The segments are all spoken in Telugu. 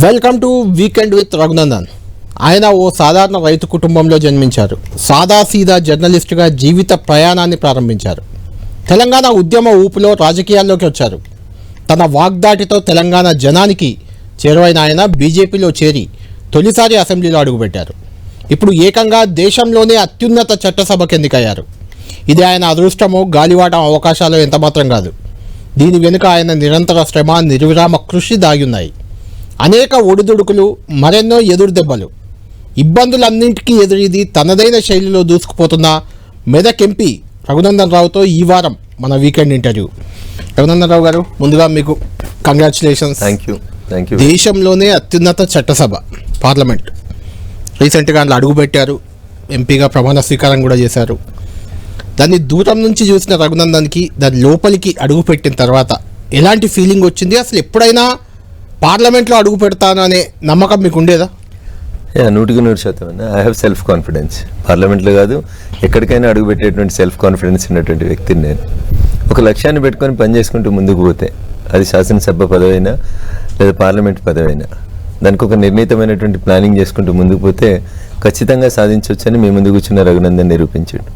Welcome to weekend with Raghunandan. ఆయన ఓ సాధారణ రైతు కుటుంబంలో జన్మించారు. సాదాసీదా జర్నలిస్టుగా జీవిత ప్రయాణాన్ని ప్రారంభించారు. తెలంగాణ ఉద్యమ ఊపులో రాజకీయాల్లోకి వచ్చారు. తన వాగ్దాటితో తెలంగాణ జనానికి చేరువైన ఆయన బీజేపీలో చేరి తొలిసారి అసెంబ్లీలో అడుగుపెట్టారు. ఇప్పుడు ఏకంగా దేశంలోనే అత్యున్నత చట్టసభకు ఎన్నికయ్యారు. ఇది ఆయన అదృష్టమో గాలివాటం అవకాశాలు ఎంతమాత్రం కాదు. దీని వెనుక ఆయన నిరంతర శ్రమ, నిర్విరామ కృషి దాగున్నాయి. అనేక ఒడిదుడుకులు, మరెన్నో ఎదురు దెబ్బలు, ఇబ్బందులన్నింటికీ ఎదురీది తనదైన శైలిలో దూసుకుపోతున్న మెదక్ ఎంపీ రఘునందన్ రావుతో ఈ వారం మన వీకెండ్ ఇంటర్వ్యూ. రఘునందన్ రావు గారు, ముందుగా మీకు కంగ్రాచులేషన్స్. Thank you. దేశంలోనే అత్యున్నత చట్టసభ పార్లమెంట్ రీసెంట్గా అందులో అడుగుపెట్టారు. ఎంపీగా ప్రమాణ స్వీకారం కూడా చేశారు. దాన్ని దూరం నుంచి చూసిన రఘునందన్కి దాని లోపలికి అడుగుపెట్టిన తర్వాత ఎలాంటి ఫీలింగ్ వచ్చింది? అసలు ఎప్పుడైనా పార్లమెంట్లో అడుగు పెడతాను అనే నమ్మకం మీకు ఉండేదా? 100% ఐ హ్యావ్ సెల్ఫ్ కాన్ఫిడెన్స్. పార్లమెంట్లో కాదు, ఎక్కడికైనా అడుగు పెట్టేటువంటి సెల్ఫ్ కాన్ఫిడెన్స్ ఉన్నటువంటి వ్యక్తిని నేను. ఒక లక్ష్యాన్ని పెట్టుకొని పనిచేసుకుంటూ ముందుకు పోతే, అది శాసనసభ పదవైనా లేదా పార్లమెంట్ పదవైనా, దానికి ఒక నిర్ణీతమైనటువంటి ప్లానింగ్ చేసుకుంటూ ముందుకు పోతే ఖచ్చితంగా సాధించవచ్చని మీ ముందు కూర్చున్న రఘునందన్ నిరూపించాడు.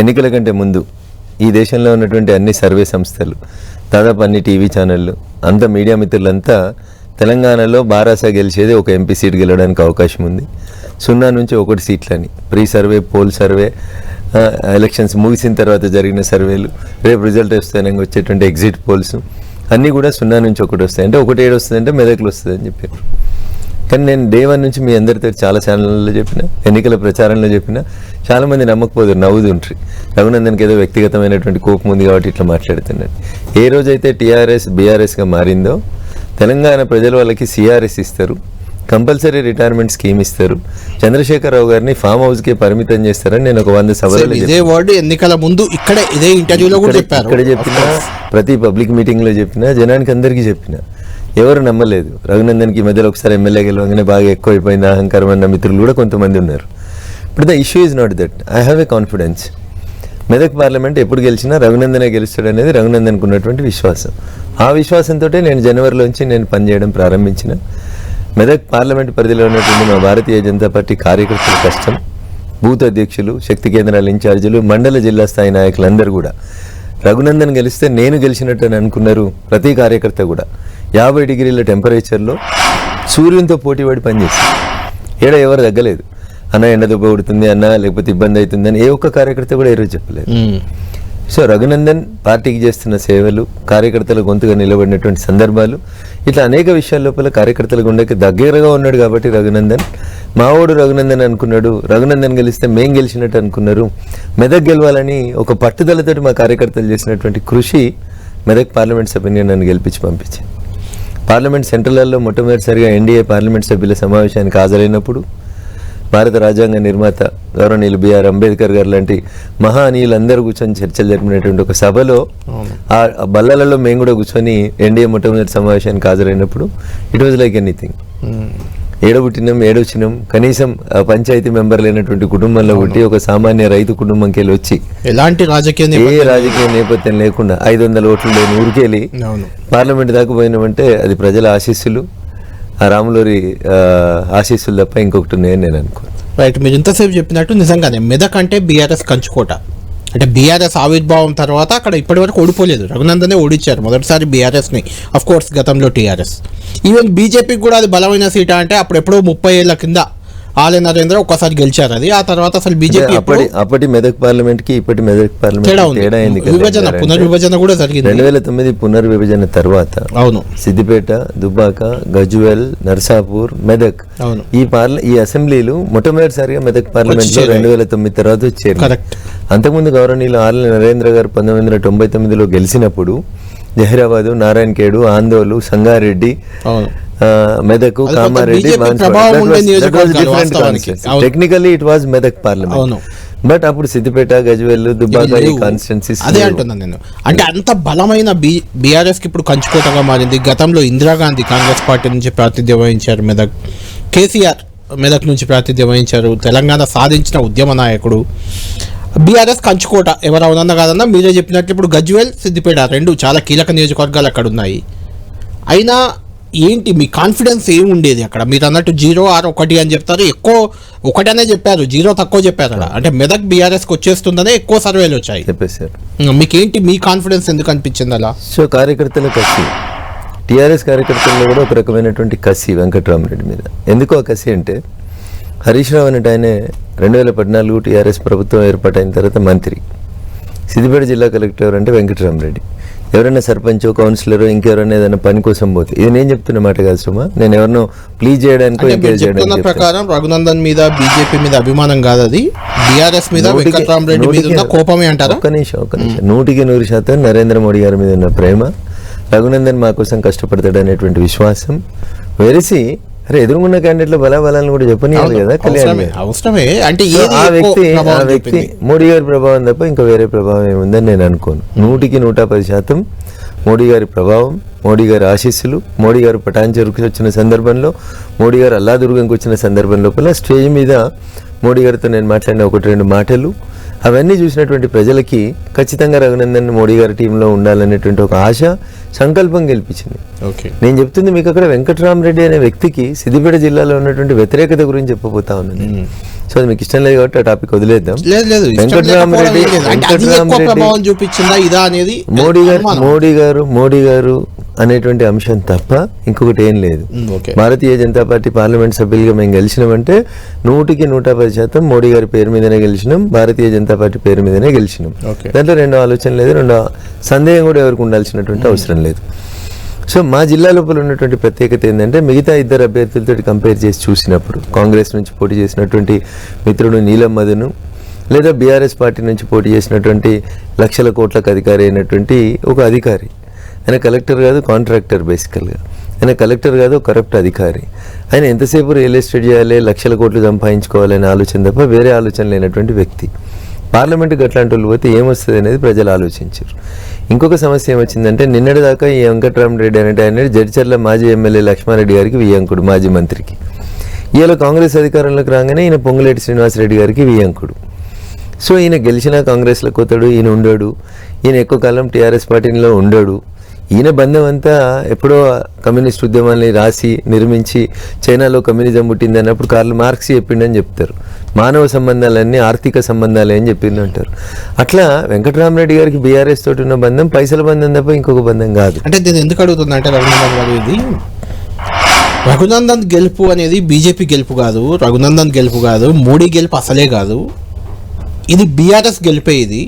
ఎన్నికల కంటే ముందు ఈ దేశంలో ఉన్నటువంటి అన్ని సర్వే సంస్థలు, దాదాపు అన్ని టీవీ ఛానళ్ళు, అంత మీడియా మిత్రులంతా తెలంగాణలో బారాసా గెలిచేది ఒక ఎంపీ సీట్ గెలవడానికి అవకాశం ఉంది, 0 నుంచి 1 సీట్లని. Pre survey, poll survey, elections ముగిసిన తర్వాత జరిగిన సర్వేలు, రేపు రిజల్ట్ వస్తాయని వచ్చేటువంటి ఎగ్జిట్ పోల్స్ అన్నీ కూడా 0 నుంచి 1 వస్తాయి. అంటే 1 ఏడు వస్తుందంటే మెదక్లు వస్తుంది అని చెప్పారు. కానీ నేను డే 1 నుంచి మీ అందరితో చాలా ఛానళ్ళలో చెప్పిన, ఎన్నికల ప్రచారంలో చెప్పిన, చాలామంది నమ్మకపోదురు, నవ్వుతుంటారు. రఘునందన్కి ఏదో వ్యక్తిగతమైనటువంటి కోపం ఉంది కాబట్టి ఇట్లా మాట్లాడుతున్నాడు. ఏ రోజైతే టీఆర్ఎస్ బీఆర్ఎస్గా మారిందో, తెలంగాణ ప్రజలు వాళ్ళకి సిఆర్ఎస్ ఇస్తారు, కంపల్సరీ రిటైర్మెంట్ స్కీమ్ ఇస్తారు, చంద్రశేఖరరావు గారిని ఫామ్ హౌస్కి పరిమితం చేస్తారని నేను ఒక 100 సభలు ఎన్నికల ముందు ఇదే ఇంటర్వ్యూలో కూడా చెప్పారు. ఇక్కడ చెప్పిన, ప్రతి పబ్లిక్ మీటింగ్లో చెప్పిన, జనానికి అందరికీ చెప్పిన, ఎవరు నమ్మలేదు. రఘునందన్కి మధ్యలో ఒకసారి ఎమ్మెల్యే గెలవగానే బాగా ఎక్కువైపోయింది అహంకారం అన్న మిత్రులు కూడా కొంతమంది ఉన్నారు. ఇప్పుడు the issue is not that. I have a confidence. Medak parliament ఎప్పుడు గెలిచినా రఘునందనే గెలుస్తాడు అనేది రఘునందన్కు ఉన్నటువంటి విశ్వాసం. ఆ విశ్వాసంతో నేను జనవరిలోంచి నేను పనిచేయడం ప్రారంభించిన. మెదక్ పార్లమెంట్ పరిధిలో ఉన్నటువంటి మా భారతీయ జనతా పార్టీ కార్యకర్తల కష్టం, బూత్ అధ్యక్షులు, శక్తి కేంద్రాల ఇన్ఛార్జీలు, మండల జిల్లా స్థాయి నాయకులందరూ కూడా రఘునందన్ గెలిస్తే నేను గెలిచినట్టు అని అనుకున్నారు. ప్రతి కార్యకర్త కూడా 50 డిగ్రీల టెంపరేచర్లో సూర్యునితో పోటీపడి పనిచేస్తారు. ఎవరు తగ్గలేదు. అన్న ఎండ దెబ్బ కొడుతుంది అన్న, లేకపోతే ఇబ్బంది అవుతుందని ఏ ఒక్క కార్యకర్త కూడా ఈరోజు చెప్పలేదు. సో రఘునందన్ పార్టీకి చేస్తున్న సేవలు, కార్యకర్తల గొంతుగా నిలబడినటువంటి సందర్భాలు, ఇట్లా అనేక విషయాల లోపల కార్యకర్తల గుండెకి దగ్గరగా ఉన్నాడు కాబట్టి రఘునందన్ మావోడు రఘునందన్ అనుకున్నాడు. రఘునందన్ గెలిస్తే మేం గెలిచినట్టు అనుకున్నారు. మెదక్ గెలవాలని ఒక పట్టుదలతోటి మా కార్యకర్తలు చేసినటువంటి కృషి మెదక్ పార్లమెంట్ సభ్యుని నన్ను గెలిపించి పంపించింది. పార్లమెంట్ సెంట్రల్లో మొట్టమొదటిసారిగా ఎన్డీఏ పార్లమెంట్ సభ్యుల సమావేశానికి హాజరైనప్పుడు భారత రాజ్యాంగ నిర్మాత గౌరవనీయులు బిఆర్ అంబేద్కర్ గారు లాంటి మహానీయులందరూ కూర్చొని చర్చలు జరిపినటువంటి ఒక సభలో ఆ బల్లలలో మేము కూడా కూర్చొని ఎన్డీఏ మొట్టమొదటి సమావేశానికి హాజరైనప్పుడు ఇట్ వాజ్ లైక్ ఎనీథింగ్. ఏడొచ్చినాం కనీసం పంచాయతీ మెంబర్ లేనటువంటి కుటుంబంలో పుట్టి ఒక సామాన్య రైతు కుటుంబంకి వెళ్ళి వచ్చి ఎలాంటి రాజకీయ నేపథ్యం లేకుండా 500 ఓట్లు లేని ఊరికెళ్ళి పార్లమెంట్ దాకా పోయినామంటే అది ప్రజల ఆశీస్సులు, ఆ రాములూరి ఆశీస్సులు తప్ప ఇంకొకటి ఉన్నాయని నేను అనుకోను. రైట్, మీరు ఇంతసేపు చెప్పినట్టు నిజంగానే మెదక్ అంటే బీఆర్ఎస్ కంచుకోట. అంటే బీఆర్ఎస్ ఆవిర్భావం తర్వాత అక్కడ ఇప్పటి వరకు ఓడిపోలేదు. రఘునందనే ఓడించారు మొదటిసారి బీఆర్ఎస్ని. అఫ్ కోర్స్ గతంలో టీఆర్ఎస్, ఈవెన్ బీజేపీకి కూడా అది బలమైన సీటా అంటే అప్పుడు ఎప్పుడో 30 ఏళ్ల కింద ఆలయ నరేంద్ర ఒక్కసారి గెలిచారు. అది ఆ తర్వాత అసలు బీజేపీ అప్పటి మెదక్ పార్లమెంట్ కి ఇప్పటి మెదక్ పార్లమెంట్ పునర్విభజన కూడా జరిగింది. 2009 పునర్విభజన తర్వాత అవును, సిద్దిపేట, దుబ్బాక, గజ్వేల్, నర్సాపూర్, మెదక్, ఈ అసెంబ్లీలు మొట్టమొదటిసారిగా మెదక్ పార్లమెంట్ లో 2009 తర్వాత వచ్చారు. అంతకుముందు గౌరవనీయులు ఆర్ల నరేంద్ర గారు 1999లో గెలిచినప్పుడు Zaheerabad, Narayankhed, Andole, Sangareddy, Medak, Kamareddy, technically it was Medak parliament. But అప్పుడు సిద్దిపేట, గజ్వేల్, దుబ్బాక కాన్స్టిట్యున్సీస్. అదే అంటున్నాను నేను. అంటే అంత బలమైన బీఆర్ఎస్ కి ఇప్పుడు కంచుకోటగా మారింది. గతంలో ఇందిరాగాంధీ కాంగ్రెస్ పార్టీ నుంచి ప్రాతినిధ్యం వహించారు మెదక్, కేసీఆర్ మెదక్ నుంచి ప్రాతినిధ్యం వహించారు, తెలంగాణ సాధించిన ఉద్యమ నాయకుడు. బీఆర్ఎస్ కంచుకోట, ఎవరు అవునన్నా కాదన్నా మీరే చెప్పినట్లు ఇప్పుడు గజ్వేల్, సిద్దిపేట 2 చాలా కీలక నియోజకవర్గాలు అక్కడ ఉన్నాయి. అయినా ఏంటి మీ కాన్ఫిడెన్స్ ఏమి ఉండేది అక్కడ? మీరు అన్నట్టు 0 or 1 అని చెప్తారు, ఎక్కువ 1 అనే చెప్పారు, 0 తక్కువ చెప్పారు అక్కడ. అంటే మెదక్ బీఆర్ఎస్కి వచ్చేస్తుందనే ఎక్కువ సర్వేలు వచ్చాయి చెప్పేశారు. మీకేంటి మీ కాన్ఫిడెన్స్ ఎందుకు అనిపించింది అలా? సో కార్యకర్తల కసి, టీఆర్ఎస్ కార్యకర్తల్లో కూడా ఒక రకమైనటువంటి కసి వెంకట్రామరెడ్డి మీద. ఎందుకు ఆ కసి అంటే, హరీష్ రావు అనేట ఆయన 2014 టీఆర్ఎస్ ప్రభుత్వం ఏర్పాటైన తర్వాత మంత్రి, సిద్దిపేట జిల్లా కలెక్టర్ అంటే వెంకట్రామరెడ్డి. ఎవరైనా సర్పంచో కౌన్సిలరో ఇంకెవరైనా ఏదైనా పని కోసం పోతే, ఇది నేను చెప్తున్న మాట కాదు సుమా, నేను ఎవరినో ప్లీజ్ చేయడానికో ఎంకరేజ్ చేయడానికి ప్రకారం రఘునందన్ మీద బీజేపీ మీద అభిమానం కాదు, అది బీఆర్ఎస్ మీద వెంకట్రామరెడ్డి మీద ఉన్న కోపమే అంటారా? ఒక్క నిమిషం 100% నరేంద్ర మోడీ గారి మీద ఉన్న ప్రేమ, రఘునందన్ మా కోసం కష్టపడతాడు అనేటువంటి విశ్వాసం వెరిసి, అరే ఎదురుగున్న క్యాండిడేట్ల బలాబలాలను కూడా చెప్పనియాలి కదా కళ్యాణ్. అవసరమే అంటే ఆ వ్యక్తి మోడీ గారి ప్రభావం తప్ప ఇంకా వేరే ప్రభావం ఏముందని నేను అనుకోను. 100% మోడీ గారి ప్రభావం, మోడీ గారి ఆశీస్సులు, మోడీ గారు పటాన్చెరుకు వచ్చిన సందర్భంలో, మోడీ గారు అల్లాదుర్గంకి వచ్చిన సందర్భం లోపల స్టేజ్ మీద మోడీ గారితో నేను మాట్లాడిన 1-2 మాటలు, అవన్నీ చూసినటువంటి ప్రజలకి ఖచ్చితంగా రఘునందన్ మోడీ గారి టీంలో ఉండాలనేటువంటి ఒక ఆశ, సంకల్పం గెలిపించింది. నేను చెప్తుంది మీకు అక్కడ వెంకట్రామరెడ్డి అనే వ్యక్తికి సిద్దిపేట జిల్లాలో ఉన్నటువంటి వ్యతిరేకత గురించి చెప్పబోతా ఉన్నాను. సో అది మీకు ఇష్టం లేదు కాబట్టి ఆ టాపిక్ వదిలేద్దాం. వెంకట్రామరెడ్డి మోడీ గారు అనేటువంటి అంశం తప్ప ఇంకొకటి ఏం లేదు. భారతీయ జనతా పార్టీ పార్లమెంట్ సభ్యులుగా మేము గెలిచినామంటే 100% మోడీ గారి పేరు మీదనే గెలిచినాం, భారతీయ జనతా పార్టీ పేరు మీదనే గెలిచినాం. దాంట్లో రెండో ఆలోచన లేదు, రెండో సందేహం కూడా ఎవరికి ఉండాల్సినటువంటి అవసరం లేదు. సో మా జిల్లా లోపల ఉన్నటువంటి ప్రత్యేకత ఏంటంటే, మిగతా 2 అభ్యర్థులతో కంపేర్ చేసి చూసినప్పుడు, కాంగ్రెస్ నుంచి పోటీ చేసినటువంటి మిత్రుడు నీలం మధును, లేదా బీఆర్ఎస్ పార్టీ నుంచి పోటీ చేసినటువంటి లక్షల కోట్లకు అధికారి అయినటువంటి ఒక అధికారి, ఆయన కలెక్టర్ కాదు, కాంట్రాక్టర్ బేసికల్గా, ఆయన కలెక్టర్ కాదు, కరప్ట్ అధికారి, ఆయన ఎంతసేపు రియల్ ఎస్టేట్ చేయాలి, లక్షల కోట్లు సంపాదించుకోవాలనే ఆలోచన తప్ప వేరే ఆలోచన లేనటువంటి వ్యక్తి. పార్లమెంటుకి అట్లాంటి వాళ్ళు పోతే ఏమొస్తుంది అనేది ప్రజలు ఆలోచించారు. ఇంకొక సమస్య ఏమొచ్చిందంటే, నిన్నటిదాకా ఈ వెంకట్రామరెడ్డి అనేటి ఆయన జడ్చర్ల మాజీ ఎమ్మెల్యే లక్ష్మారెడ్డి గారికి వియ్యంకుడు, మాజీ మంత్రికి. ఈయన కాంగ్రెస్ అధికారంలోకి రాగానే ఈయన పొంగులేటి శ్రీనివాసరెడ్డి గారికి వియ్యంకుడు. సో ఈయన గెలిచినా కాంగ్రెస్లో కోతాడు, ఈయన ఉండడు, ఈయన ఎక్కువ కాలం టీఆర్ఎస్ పార్టీలో ఉండడు. ఈయన బంధం అంతా ఎప్పుడో కమ్యూనిస్ట్ ఉద్యమాన్ని రాసి నిర్మించి చైనాలో కమ్యూనిజం పుట్టింది అన్నప్పుడు కార్ల్ మార్క్స్ చెప్పిండని చెప్తారు. మానవ సంబంధాలన్నీ ఆర్థిక సంబంధాలే అని చెప్పింది అంటారు. అట్లా వెంకట్రామరెడ్డి గారికి బీఆర్ఎస్ తోటి ఉన్న బంధం పైసల బంధం తప్ప ఇంకొక బంధం కాదు. అంటే నేను ఎందుకు అడుగుతున్నా అంటే, రఘునందన్ గారు, ఇది రఘునందన్ గెలుపు అనేది బీజేపీ గెలుపు కాదు, రఘునందన్ గెలుపు కాదు, మోడీ గెలుపు అసలే కాదు, ఇది బీఆర్ఎస్ గెలిపే. ఇది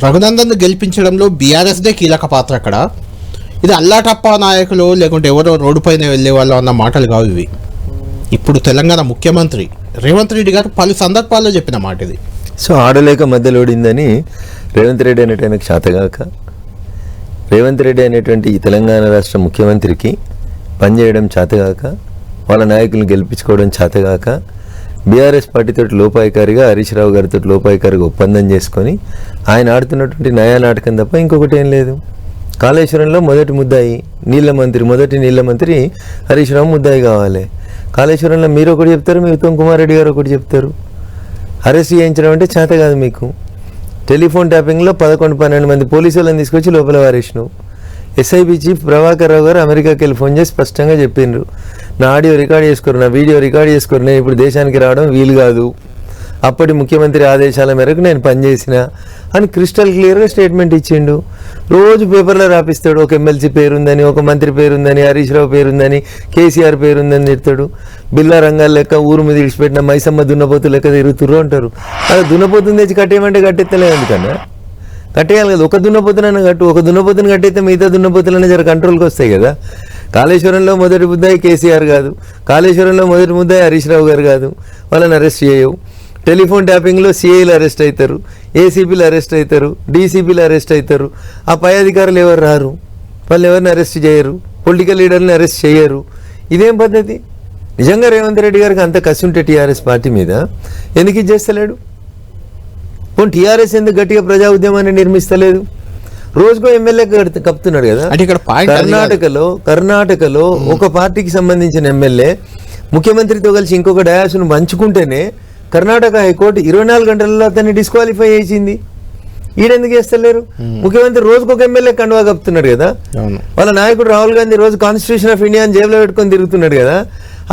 రఘునందన్ గెలిపించడంలో బీఆర్ఎస్దే కీలక పాత్ర అక్కడ. ఇది అల్లాటప్ప నాయకులు లేకుంటే ఎవరో రోడ్డు పైన వెళ్ళే వాళ్ళు అన్న మాటలు కావు ఇవి. ఇప్పుడు తెలంగాణ ముఖ్యమంత్రి రేవంత్ రెడ్డి గారు పలు సందర్భాల్లో చెప్పిన మాట ఇది. సో ఆడలేక మధ్యలోడిందని రేవంత్ రెడ్డి అనేటువంటి చేతగాక, రేవంత్ రెడ్డి అనేటువంటి ఈ తెలంగాణ రాష్ట్ర ముఖ్యమంత్రికి పనిచేయడం చేతగాక, వాళ్ళ నాయకులను గెలిపించుకోవడం చేతగాక, బీఆర్ఎస్ పార్టీతో లోపాయికారిగా హరీష్ రావు గారితో లోపాయికారిగా ఒప్పందం చేసుకొని ఆయన ఆడుతున్నటువంటి నయా నాటకం తప్ప ఇంకొకటి ఏం లేదు. కాళేశ్వరంలో మొదటి నీళ్ళ మంత్రి హరీష్ రావు ముద్దాయి కావాలి. కాళేశ్వరంలో మీరు ఒకటి చెప్తారు, మీ ఉత్తమ్ కుమార్ రెడ్డి గారు ఒకటి చెప్తారు. అరెస్ట్ చేయించడం అంటే చేత కాదు మీకు. టెలిఫోన్ ట్యాపింగ్లో 11-12 మంది పోలీసులను తీసుకొచ్చి లోపల వారేసినావు. ఎస్ఐబి చీఫ్ ప్రభాకర్ రావు గారు అమెరికాకి వెళ్ళి ఫోన్ చేసి స్పష్టంగా చెప్పిండ్రు, నా ఆడియో రికార్డ్ చేసుకోరు, నా వీడియో రికార్డ్ చేసుకోరు, నేను ఇప్పుడు దేశానికి రావడం వీలు కాదు, అప్పటి ముఖ్యమంత్రి ఆదేశాల మేరకు నేను పనిచేసిన అని క్రిస్టల్ క్లియర్గా స్టేట్మెంట్ ఇచ్చిండు. రోజు పేపర్లో రాపిస్తాడు, ఒక ఎమ్మెల్సీ పేరుందని, ఒక మంత్రి పేరుందని, హరీష్ రావు పేరుందని, కేసీఆర్ పేరుందని తిడతాడు. బిల్లా రంగాల లెక్క ఊరు మీద విడిచిపెట్టిన మైసమ్మ దున్నపోతు లెక్క తిరుగుతుర్రు అంటారు. అలా దున్నపోతుని తెచ్చి కట్టేయమంటే కట్టెత్తలేదు, ఎందుకన్నా కట్టేయాలి కదా. ఒక దున్నపోతునైనా కట్టు, ఒక దున్నపోతుని కట్టయితే మిగతా దున్నపోతులనే జర కంట్రోల్కి వస్తాయి కదా. కాళేశ్వరంలో మొదటి ముద్దాయి కేసీఆర్ కాదు, కాళేశ్వరంలో మొదటి ముద్దాయి హరీష్ రావు గారు కాదు, వాళ్ళని అరెస్ట్ చేయవు. టెలిఫోన్ ట్యాపింగ్లో సిఐలు అరెస్ట్ అవుతారు, ఏసీపీలు అరెస్ట్ అవుతారు, డీసీపీలు అరెస్ట్ అవుతారు. ఆ పై అధికారులు ఎవరు రారు, వాళ్ళు ఎవరిని అరెస్ట్ చేయరు, పొలిటికల్ లీడర్ని అరెస్ట్ చేయరు. ఇదేం పద్ధతి? నిజంగా రేవంత్ రెడ్డి గారికి అంత కసి ఉంటే టీఆర్ఎస్ పార్టీ మీద ఎందుకు ఇది చేస్తలేడు? పోనీ టీఆర్ఎస్ ఎందుకు గట్టిగా ప్రజా ఉద్యమాన్ని నిర్మిస్తలేదు? రోజుకో ఎమ్మెల్యే కప్పుతున్నాడు కదా. కర్ణాటకలో ఒక పార్టీకి సంబంధించిన ఎమ్మెల్యే ముఖ్యమంత్రితో కలిసి ఇంకొక డయాస్ను పంచుకుంటేనే కర్ణాటక హైకోర్టు 24 గంటలలో అతన్ని డిస్క్వాలిఫై చేసింది. ఈడెందుకు చేస్తలేరు? ముఖ్యమంత్రి రోజుకు ఒక ఎమ్మెల్యే కండువా కప్పుతున్నాడు కదా. వాళ్ళ నాయకుడు రాహుల్ గాంధీ రోజు కాన్స్టిట్యూషన్ ఆఫ్ ఇండియా అని జేబులో పెట్టుకొని తిరుగుతున్నాడు కదా.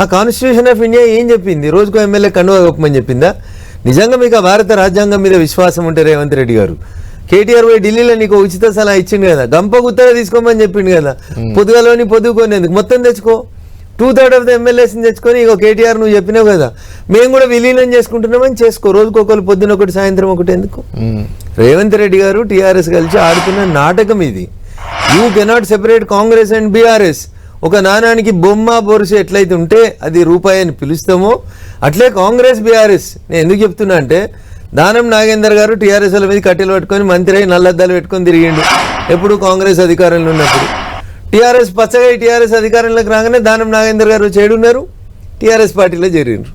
ఆ కాన్స్టిట్యూషన్ ఆఫ్ ఇండియా ఏం చెప్పింది? రోజుకు ఎమ్మెల్యే కండువా కప్పమని చెప్పిందా? నిజంగా మీకు ఆ భారత రాజ్యాంగం మీద విశ్వాసం ఉంటే రేవంత్ రెడ్డి గారు, కేటీఆర్ పోయి ఢిల్లీలో నీకు ఉచిత సలహా ఇచ్చిండు కదా, గంప గుత్తగా తీసుకోమని చెప్పిండు కదా. పొద్దుగలోని పొద్దుకోనేందుకు మొత్తం తెచ్చుకో, 2/3 ఆఫ్ ద ఎమ్మెల్యేస్ని తెచ్చుకొని ఇక కేటీఆర్ నువ్వు చెప్పినావు కదా మేము కూడా విలీనం చేసుకుంటున్నామని చేసుకో. రోజుకు ఒకరు పొద్దున ఒకటి సాయంత్రం ఒకటి ఎందుకు? రేవంత్ రెడ్డి గారు టీఆర్ఎస్ కలిసి ఆడుతున్న నాటకం ఇది. You cannot separate Congress and BRS. ఒక నాణానికి బొమ్మ బొరుసు ఎట్లయితే ఉంటే అది రూపాయి అని పిలుస్తామో అట్లే కాంగ్రెస్ బీఆర్ఎస్. నేను ఎందుకు చెప్తున్నా అంటే దానం నాగేందర్ గారు టీఆర్ఎస్ వాళ్ళ మీద కట్టెలు పట్టుకొని మంత్రి అయి నల్లద్దాలు పెట్టుకొని తిరిగిండు ఎప్పుడు కాంగ్రెస్ అధికారంలో ఉన్నప్పుడు. టీఆర్ఎస్ పచ్చగా టీఆర్ఎస్ అధికారంలోకి రాగానే దానం నాగేందర్ గారు చేడున్నారు, టీఆర్ఎస్ పార్టీలో చేరిండ్రు.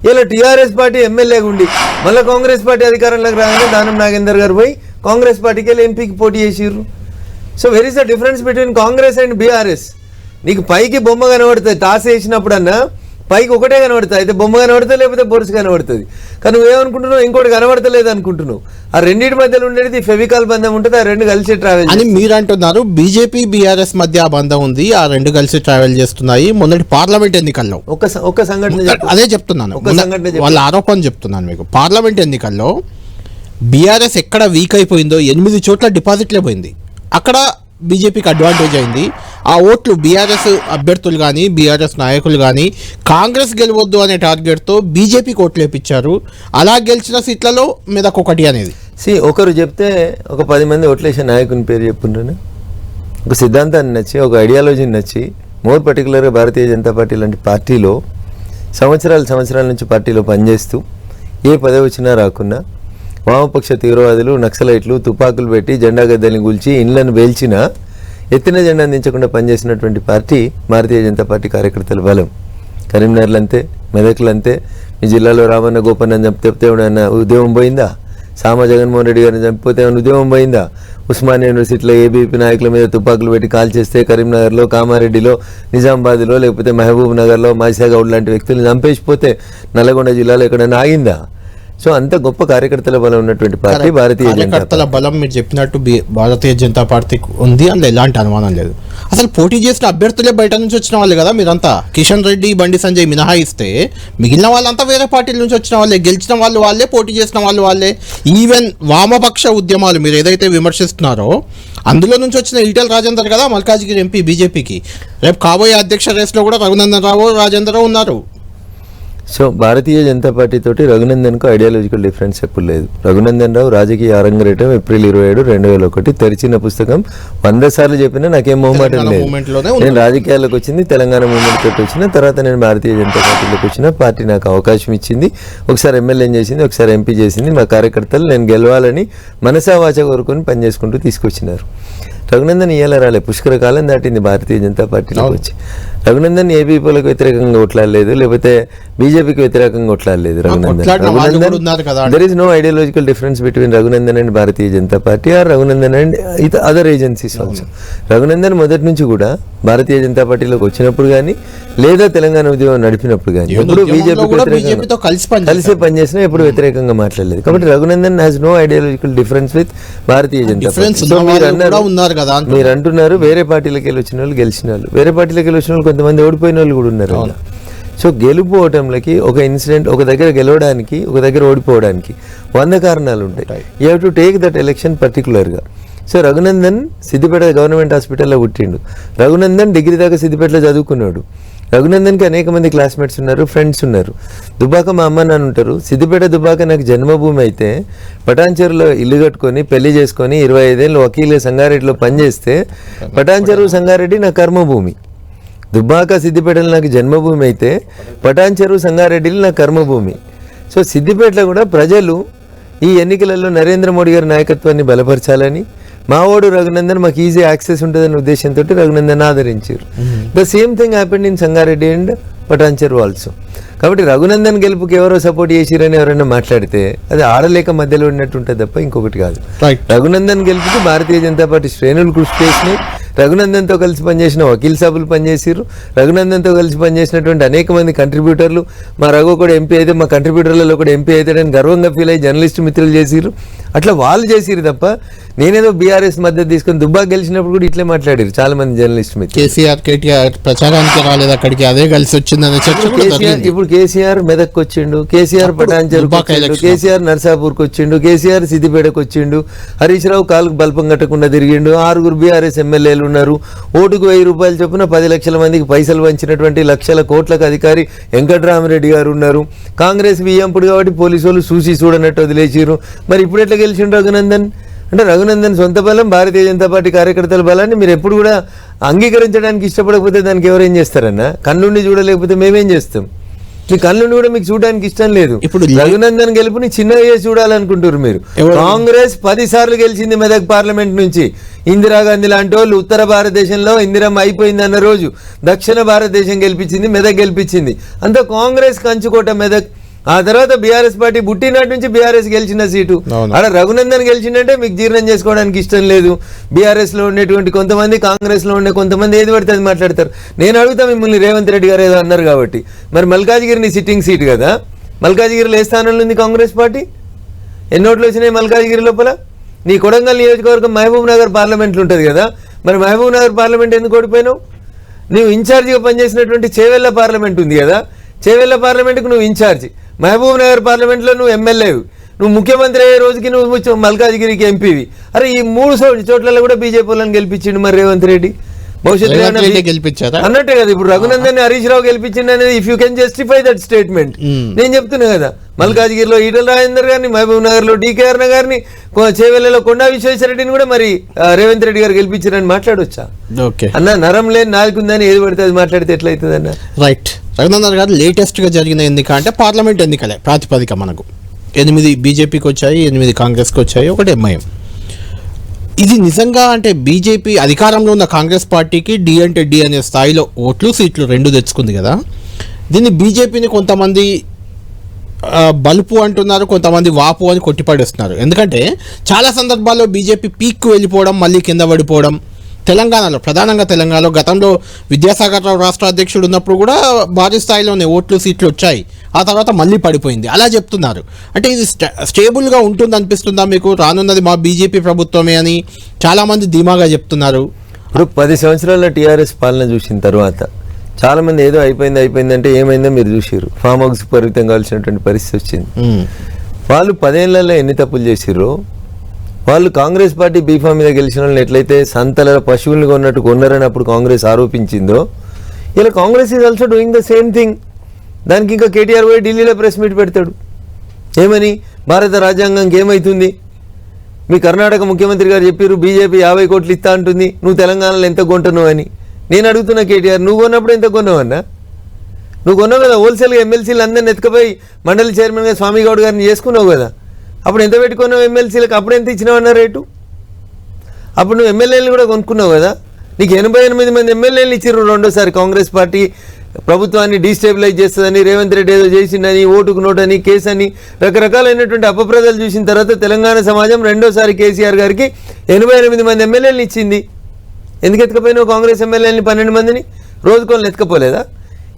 ఇలా టీఆర్ఎస్ పార్టీ ఎమ్మెల్యేగా ఉండి మళ్ళీ కాంగ్రెస్ పార్టీ అధికారంలోకి రాగానే దానం నాగేందర్ గారు పోయి కాంగ్రెస్ పార్టీకి వెళ్ళి ఎంపీకి పోటీ చేసిర్రు. So where is the difference between Congress and BRS? నీకు పైకి బొమ్మ కనబడుతుంది, టాస్ వేసినప్పుడన్నా పైకి ఒకటే కనబడుతుంది, అయితే బొమ్మ కనబడుతుంది లేకపోతే బొరుసు కనబడుతుంది. కానీ నువ్వేమనుకుంటున్నావు? ఇంకోటి కనబడతలేదు అనుకుంటున్నావు. ఆ రెండింటి మధ్యలో ఉండేది ఫెవికాల్ బంధం ఉంటుంది, ఆ రెండు కలిసి ట్రావెల్ అని మీరు అంటున్నారు. బీజేపీ బీఆర్ఎస్ మధ్య ఆ బంధం ఉంది, ఆ రెండు కలిసి ట్రావెల్ చేస్తున్నాయి. మొన్నటి పార్లమెంట్ ఎన్నికల్లో ఒక సంఘటన అదే చెప్తున్నాను, వాళ్ళ ఆరోపణ చెప్తున్నాను మీకు. పార్లమెంట్ ఎన్నికల్లో బీఆర్ఎస్ ఎక్కడ వీక్ అయిపోయిందో 8 చోట్ల డిపాజిట్లే పోయింది. అక్కడ బీజేపీకి అడ్వాంటేజ్ అయింది. ఆ ఓట్లు బీఆర్ఎస్ అభ్యర్థులు కానీ బీఆర్ఎస్ నాయకులు కానీ కాంగ్రెస్ గెలవద్దు అనే టార్గెట్తో బీజేపీకి ఓట్లు వేయించారు. అలా గెలిచిన సీట్లలో మీదకొకటి అనేది ఒకరు చెప్తే ఒక 10 మంది ఓట్లేసే నాయకుని పేరు చెప్పుకుంటున్నా. ఒక సిద్ధాంతాన్ని నచ్చి ఒక ఐడియాలజీని నచ్చి మోర్ పర్టికులర్గా భారతీయ జనతా పార్టీ లాంటి పార్టీలో సంవత్సరాల నుంచి పార్టీలో పనిచేస్తూ ఏ పదవి వచ్చినా రాకున్నా వామపక్ష తీవ్రవాదులు నక్సలైట్లు తుపాకులు పెట్టి జెండా గద్దెల్ని కూల్చి ఇండ్లను వేల్చిన ఎత్తిన జెండా అందించకుండా పనిచేసినటువంటి పార్టీ భారతీయ జనతా పార్టీ కార్యకర్తల బలం. కరీంనగర్లు అంతే, మెదక్లు అంతే. మీ జిల్లాలో రామన్న గోపన్న చంపితే ఏమైనా ఉద్యమం పోయిందా? సామ జగన్మోహన్ రెడ్డి గారిని చంపిపోతే ఏమైనా ఉద్యమం పోయిందా? ఉస్మానియా యూనివర్సిటీలో ఏబీపీ నాయకుల మీద తుపాకులు పెట్టి కాల్ చేస్తే కరీంనగర్లో, కామారెడ్డిలో, నిజామాబాద్లో లేకపోతే మహబూబ్ నగర్లో మాసియాగౌడ్ లాంటి వ్యక్తులను చంపేసిపోతే నల్లగొండ జిల్లాలో ఎక్కడైనా ఆగిందా? సో అంత గొప్ప కార్యకర్తల బలం ఉన్నటువంటి పార్టీ భారతీయ కార్యకర్తల బలం మీరు చెప్పినట్టు భారతీయ జనతా పార్టీకి ఉంది, అందులో ఎలాంటి అనుమానం లేదు. అసలు పోటీ చేసిన అభ్యర్థులే బయట నుంచి వచ్చిన వాళ్ళు కదా మీరంతా. కిషన్ రెడ్డి, బండి సంజయ్ మినహాయిస్తే మిగిలిన వాళ్ళంతా వేరే పార్టీల నుంచి వచ్చిన వాళ్ళే, గెలిచిన వాళ్ళు వాళ్ళే, పోటీ చేసిన వాళ్ళు వాళ్ళే. ఈవెన్ వామపక్ష ఉద్యమాలు మీరు ఏదైతే విమర్శిస్తున్నారో అందులో నుంచి వచ్చిన ఈటెల రాజేందర్ కదా మల్కాజ్గిరి ఎంపీ బీజేపీకి. రేపు కాబోయే అధ్యక్ష రేసులో కూడా రఘునందన్ రావు, రాజేందర్ ఉన్నారు. సో భారతీయ జనతా పార్టీ తోటి రఘునందన్కు ఐడియాలజికల్ డిఫరెన్స్ ఎప్పుడు లేదు. రఘునందన్ రావు రాజకీయ అరంగరేటం ఏప్రిల్ 27, 2001 తెరిచిన పుస్తకం 100 సార్లు చెప్పినా నాకేం మొహమాటం లేదు. నేను రాజకీయాల్లోకి వచ్చింది తెలంగాణ మూవ్మెంట్ తోటి వచ్చిన తర్వాత నేను భారతీయ జనతా పార్టీలోకి వచ్చిన పార్టీ నాకు అవకాశం ఇచ్చింది. ఒకసారి ఎమ్మెల్యే చేసింది, ఒకసారి ఎంపీ చేసింది. మా కార్యకర్తలు నేను గెలవాలని మనసావాచ కోరుకొని పనిచేసుకుంటూ తీసుకొచ్చినారు. రఘునందన్ ఇయ్యాల రాలే, పుష్కర కాలం దాటింది భారతీయ జనతా పార్టీలోకి వచ్చి. రఘునందన్ ఏబీపీలకు వ్యతిరేకంగా కొట్లాడలేదు, లేకపోతే బీజేపీకి వ్యతిరేకంగా కొట్లాడలేదు. There is no ideological difference between Raghunandan and Bharatiya Janata party or Raghunandan and other agencies also. Raghunandan మొదటి నుంచి కూడా భారతీయ జనతా పార్టీలోకి వచ్చినప్పుడు కానీ లేదా తెలంగాణ ఉద్యమం నడిపినప్పుడు కానీ ఎప్పుడు బీజేపీతో కలిసే పనిచేసినా ఎప్పుడు వ్యతిరేకంగా మాట్లాడలేదు. కాబట్టి Raghunandan has no ideological difference with Bharatiya Janata Party. మీరు అంటున్నారు వేరే పార్టీలకు వెళ్ళి వచ్చిన వాళ్ళు గెలిచిన వాళ్ళు, వేరే పార్టీలకు వెళ్ళి వచ్చిన వాళ్ళు కొంతమంది ఓడిపోయిన వాళ్ళు కూడా ఉన్నారు. సో గెలుపు ఓటంలకి ఒక ఇన్సిడెంట్, ఒక దగ్గర గెలవడానికి ఒక దగ్గర ఓడిపోవడానికి 100 కారణాలు ఉంటాయి. You have to take that election పర్టికులర్గా. సో రఘునందన్ సిద్దిపేట గవర్నమెంట్ హాస్పిటల్లో పుట్టిండు. రఘునందన్ డిగ్రీ దాకా సిద్దిపేటలో చదువుకున్నాడు. రఘునందన్కి అనేక మంది క్లాస్మేట్స్ ఉన్నారు, ఫ్రెండ్స్ ఉన్నారు. దుబ్బాక మా అమ్మ నాన్న ఉంటారు. సిద్దిపేట దుబ్బాక నాకు జన్మభూమి అయితే పటాన్చెరులో ఇల్లు కట్టుకొని పెళ్లి చేసుకొని 25 ఏళ్ళు వకీలు సంగారెడ్డిలో పనిచేస్తే పటాన్చెరు సంగారెడ్డి నా కర్మభూమి. దుబ్బాక సిద్దిపేటలో నాకు జన్మభూమి అయితే పటాన్చెరు సంగారెడ్డిలో నా కర్మభూమి. సో సిద్దిపేటలో కూడా ప్రజలు ఈ ఎన్నికలలో నరేంద్ర మోడీ గారి నాయకత్వాన్ని బలపరచాలని మా ఓడు రఘునందన్ మాకు ఈజీ యాక్సెస్ ఉంటుందనే ఉద్దేశంతో రఘునందన్ ఆదరించారు. The same thing happened in Sangareddy and Patancheru also. కాబట్టి రఘునందన్ గెలుపుకి ఎవరో సపోర్ట్ చేసిరని ఎవరైనా మాట్లాడితే అది ఆడలేక మధ్యలో ఉన్నట్టు ఉంటుంది తప్ప ఇంకొకటి కాదు. రఘునందన్ గెలుపుకి భారతీయ జనతా పార్టీ శ్రేణులు కృషి చేసినాయి. రఘునందన్తో కలిసి పనిచేసిన వకీల్ సాబులు పనిచేసారు, రఘునందన్తో కలిసి పనిచేసినటువంటి అనేక మంది కంట్రిబ్యూటర్లు, మా రఘు కూడా ఎంపీ అయితే మా కంట్రిబ్యూటర్లలో కూడా ఎంపీ అవుతాడని గర్వంగా ఫీల్ అయ్యి జర్నలిస్ట్ మిత్రులు చేసిరు. అట్లా వాళ్ళు చేసిరు తప్ప నేనేదో బీఆర్ఎస్ మద్దతు తీసుకొని దుబ్బాకి గెలిచినప్పుడు కూడా ఇట్లే మాట్లాడారు చాలా మంది జర్నలిస్ట్ మిత్రులు. కేసీఆర్ కేటీఆర్ ప్రచారానికి రాలేదు అక్కడికి, అదే కలిసి వచ్చిందనే చర్చ కూడా జరిగింది. ఇప్పుడు కేసీఆర్ మెదక్కి వచ్చిండు, కేసీఆర్ పటాన్చెరుకు వచ్చిండు, కేసీఆర్ నర్సాపూర్కి వచ్చిండు, కేసీఆర్ సిద్దిపేటకు వచ్చిండు, హరీష్ రావు కాలుకు బల్పం కట్టకుండా తిరిగిండు, 6 బీఆర్ఎస్ ఎమ్మెల్యేలు ఉన్నారు, ఓటుకు 1000 రూపాయలు చొప్పున 10 లక్షల మందికి పైసలు పంచినటువంటి లక్షల కోట్లకు అధికారి వెంకట్రామరెడ్డి గారు ఉన్నారు. కాంగ్రెస్ వియ్యంపుడు కాబట్టి పోలీసు వాళ్ళు చూసి చూడనట్టు వదిలేసిరు. మరి ఇప్పుడు ఎట్లా గెలిచిండు రఘునందన్? అంటే రఘునందన్ సొంత బలం, భారతీయ జనతా పార్టీ కార్యకర్తల బలాన్ని మీరు ఎప్పుడు కూడా అంగీకరించడానికి ఇష్టపడకపోతే దానికి ఎవరేం చేస్తారన్నా? కన్నుండి చూడలేకపోతే మేమేం చేస్తాం? మీ కన్నుండి కూడా మీకు చూడడానికి ఇష్టం లేదు. ఇప్పుడు రఘునందన్ గెలుపుని చిన్నగా చేసి చూడాలనుకుంటారు మీరు. కాంగ్రెస్ 10 సార్లు గెలిచింది మెదక్ పార్లమెంట్ నుంచి. ఇందిరాగాంధీ లాంటి వాళ్ళు ఉత్తర భారతదేశంలో ఇందిరమ్మ అయిపోయింది అన్న రోజు దక్షిణ భారతదేశం గెలిపించింది, మెదక్ గెలిపించింది. అంతా కాంగ్రెస్ కంచుకోట మెదక్. ఆ తర్వాత బీఆర్ఎస్ పార్టీ పుట్టినాటి నుంచి బీఆర్ఎస్ గెలిచిన సీటు. అక్కడ రఘునందన్ గెలిచిందంటే మీకు జీర్ణం చేసుకోవడానికి ఇష్టం లేదు. బీఆర్ఎస్ లో ఉండేటువంటి కొంతమంది, కాంగ్రెస్ లో ఉండే కొంతమంది ఏది పడితే అది మాట్లాడతారు. నేను అడుగుతా మిమ్మల్ని, రేవంత్ రెడ్డి గారు ఏదో అన్నారు కాబట్టి, మరి మల్కాజ్గిరిని సిట్టింగ్ సీట్ కదా, మల్కాజ్గిరిలో ఏ స్థానంలో ఉంది కాంగ్రెస్ పార్టీ? ఎన్నోట్లు వచ్చినాయి మల్కాజ్గిరి లోపల? నీ కొడంగల్ నియోజకవర్గం మహబూబ్ నగర్ పార్లమెంట్లు ఉంటుంది కదా, మరి మహబూబ్ నగర్ పార్లమెంట్ ఎందుకు ఓడిపోయినావు? నువ్వు ఇన్ఛార్జిగా పనిచేసినటువంటి చేవెళ్ళ పార్లమెంట్ ఉంది కదా, చేవెళ్ళ పార్లమెంట్కి నువ్వు ఇన్ఛార్జి, మహబూబ్ నగర్ పార్లమెంట్లో నువ్వు ఎమ్మెల్యేవి, నువ్వు ముఖ్యమంత్రి అయ్యే రోజుకి నువ్వు మల్కాజ్గిరికి ఎంపీవి. అరే ఈ 3 చోట్లలో కూడా బీజేపీ వాళ్ళని గెలిపించిండు మరి రేవంత్ రెడ్డి. భవిష్యత్తు గెలిపించారా అన్నట్టే కదా. ఇప్పుడు రఘునందన్ హరీష్ రావు గెలిపించింది అనేది if you can justify that statement. నేను చెప్తున్నా కదా, మల్కాజ్గిరిలో ఈటల రాజేందర్ గారిని, మహబూబ్ నగర్ లో డీకే అరుణ గారిని, చేవెళ్లలో కొండా విశ్వేశ్వరరెడ్డిని కూడా మరి రేవంత్ రెడ్డి గారు గెలిపించారని మాట్లాడొచ్చా? అన్న నరం లేని నాలుగుందని ఏది పడితే అది మాట్లాడితే ఎట్లయితుంది అన్న? రైట్. రఘునందన్ గారు లేటెస్ట్గా జరిగిన ఎన్నిక అంటే పార్లమెంట్ ఎన్నికలే ప్రాతిపదిక. మనకు 8 బీజేపీకి వచ్చాయి, 8 కాంగ్రెస్కి వచ్చాయి, 1 ఎంఐఎం. ఇది నిజంగా అంటే బీజేపీ అధికారంలో ఉన్న కాంగ్రెస్ పార్టీకి డి అంటే డి అనే స్థాయిలో ఓట్లు, సీట్లు 2 తెచ్చుకుంది కదా. దీన్ని బీజేపీని కొంతమంది బలుపు అంటున్నారు, కొంతమంది వాపు అని కొట్టిపడేస్తున్నారు. ఎందుకంటే చాలా సందర్భాల్లో బీజేపీ పీక్కు వెళ్ళిపోవడం, మళ్ళీ కింద పడిపోవడం. తెలంగాణలో, ప్రధానంగా తెలంగాణలో గతంలో విద్యాసాగర్ రావు రాష్ట్ర అధ్యక్షుడు ఉన్నప్పుడు కూడా భారీ స్థాయిలోనే ఓట్లు, సీట్లు వచ్చాయి, ఆ తర్వాత మళ్ళీ పడిపోయింది అలా చెప్తున్నారు. అంటే ఇది స్టేబుల్గా ఉంటుంది అనిపిస్తుందా మీకు? రానున్నది మా బీజేపీ ప్రభుత్వమే అని చాలామంది ధీమాగా చెప్తున్నారు. ఇప్పుడు 10 సంవత్సరాల టీఆర్ఎస్ పాలన చూసిన తర్వాత చాలామంది ఏదో అయిపోయింది అంటే ఏమైందో మీరు చూసారు. ఫామ్ హౌస్ పరిమితం కావాల్సినటువంటి పరిస్థితి వచ్చింది. వాళ్ళు 10 ఏళ్లలో ఎన్ని తప్పులు చేసిర్రో, వాళ్ళు కాంగ్రెస్ పార్టీ బీఫామ్ మీద గెలిచిన వాళ్ళని ఎట్లయితే సంతల పశువులను కొన్నట్టు కొన్నారని అప్పుడు కాంగ్రెస్ ఆరోపించిందో, ఇలా Congress is also doing the same thing. దానికి ఇంకా కేటీఆర్ పోయి ఢిల్లీలో ప్రెస్ మీట్ పెడతాడు. ఏమని? భారత రాజ్యాంగంకి ఏమవుతుంది? మీ కర్ణాటక ముఖ్యమంత్రి గారు చెప్పారు బీజేపీ 50 కోట్లు ఇస్తా అంటుంది, నువ్వు తెలంగాణలో ఎంత కొంటున్నావు అని. నేను అడుగుతున్నా కేటీఆర్, నువ్వు కొన్నప్పుడు ఎంత కొన్నావు అన్నా? నువ్వు కొన్నావు కదా, హోల్సేల్గా ఎమ్మెల్సీలు అందరిని ఎత్తుకుపోయి మండలి చైర్మన్గా స్వామి గౌడ్ గారిని చేసుకున్నావు కదా. అప్పుడు ఎంత పెట్టుకున్నావు ఎమ్మెల్సీలకు? అప్పుడు ఎంత ఇచ్చినావన్న రేటు? అప్పుడు నువ్వు ఎమ్మెల్యేలు కూడా కొనుక్కున్నావు కదా. నీకు 88 మంది ఎమ్మెల్యేలు ఇచ్చారు రెండోసారి. కాంగ్రెస్ పార్టీ ప్రభుత్వాన్ని డీస్టెబిలైజ్ చేస్తుందని, రేవంత్ రెడ్డి ఏదో చేసిందని, ఓటుకు నోటని, కేసు అని, రకరకాలైనటువంటి అపప్రదాలు చూసిన తర్వాత తెలంగాణ సమాజం రెండోసారి కేసీఆర్ గారికి 88 మంది ఎమ్మెల్యేలను ఇచ్చింది. ఎందుకు ఎత్తుకపోయినావు కాంగ్రెస్ ఎమ్మెల్యేలని 12 మందిని? రోజుకోళ్ళని ఎత్తుకపోలేదా?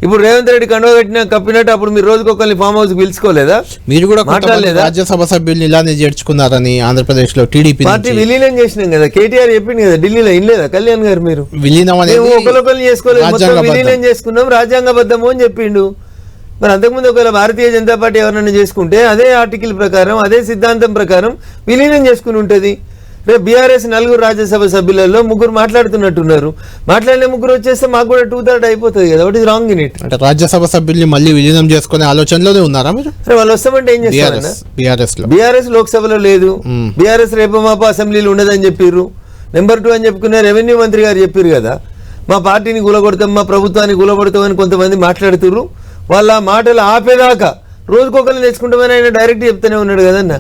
ఇప్పుడు రేవంత్ రెడ్డి కండువా కప్పినట్టు అప్పుడు మీరు రోజుకొకరిని ఫామ్ హౌస్ పిలుచుకోలేదా? మీరు కూడా మాట్లాడలేదా? రాజ్యసభ సభ్యులు ఇలానే చేర్చుకున్నారని ఆంధ్రప్రదేశ్ లో టీడీపీ పార్టీ విలీనం చేసినాం కదా. కేటీఆర్ చెప్పింది కదా ఢిల్లీలో, ఇల్లేదా కళ్యాణ్ గారు? మీరు విలీనం అనేది ఒకరికొకరు చేసుకోలేదు, మొత్తం విలీనం చేసుకున్నాం, రాజ్యాంగబద్ధము అని చెప్పిండు. మరి అంతకుముందు ఒకవేళ భారతీయ జనతా పార్టీ ఎవరైనా చేసుకుంటే అదే ఆర్టికల్ ప్రకారం, అదే సిద్ధాంతం ప్రకారం విలీనం చేసుకుని ఉంటుంది. రేపు బీఆర్ఎస్ 4 రాజ్యసభ సభ్యులలో 3 మాట్లాడుతున్నట్టున్నారు. మాట్లాడిన 3 వచ్చేస్తే మాకు కూడా 2/3 అయిపోతుంది కదా. What is wrong in it? అంటే రాజ్యసభ సభ్యుల్ని మళ్ళీ విలీనం చేసుకునే ఆలోచనలోనే ఉన్నారా మీరు? వాళ్ళు వస్తామంటే ఏం చేస్తారన్నా? బీఆర్ఎస్ లోక్సభలో లేదు, బీఆర్ఎస్ రేపు మాపు అసెంబ్లీలో ఉండదని చెప్పారు. నెంబర్ 2 అని చెప్పుకునే రెవెన్యూ మంత్రి గారు చెప్పారు కదా, మా పార్టీని గులగొడతాం, మా ప్రభుత్వాన్ని గులగొడతామని కొంతమంది మాట్లాడుతున్నారు. వాళ్ళ మాటలు ఆపేదాకా రోజుకొకరు తెచ్చుకుంటామని ఆయన డైరెక్ట్ చెప్తూనే ఉన్నాడు కదన్న.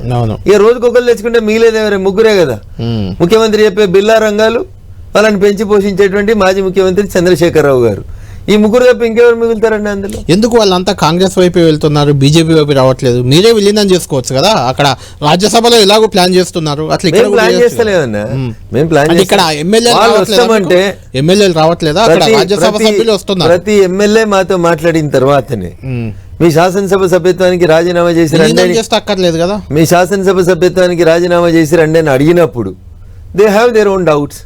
ఇక రోజుకొకరు తెచ్చుకుంటే మిగిలేదేమరే 3 కదా. ముఖ్యమంత్రి చెప్పే బిల్లా రంగాలు, వాళ్ళని పెంచి పోషించేటువంటి మాజీ ముఖ్యమంత్రి చంద్రశేఖరరావు గారు, ఈ ముగ్గురు తప్ప ఇంకెవరు మిగులుతారండి అందులో? ఎందుకు వాళ్ళంతా కాంగ్రెస్ వైపు వెళ్తున్నారు, బీజేపీ వైపు రావట్లేదు? మీరే విలీనం చేసుకోవచ్చు కదా, అక్కడ రాజ్యసభలో ఎలాగో ప్లాన్ చేస్తున్నారు, అట్లా ఇక్కడ మేము ప్లాన్ చేస్తలేదన్నా, మేము ప్లాన్ ఇక్కడ ఎమ్మెల్యేలు రావట్లేదా? అక్కడ రాజ్యసభ సభ్యులు వస్తున్నారు. ప్రతి ఎమ్మెల్యే మాతో మాట్లాడిన తర్వాతనే మీ శాసనసభ సభ్యత్వానికి రాజీనామా చేసి రండి అక్కర్లేదు కదా, మీ శాసనసభ సభ్యత్వానికి రాజీనామా చేసి రండి అని అడిగినప్పుడు they have their own doubts.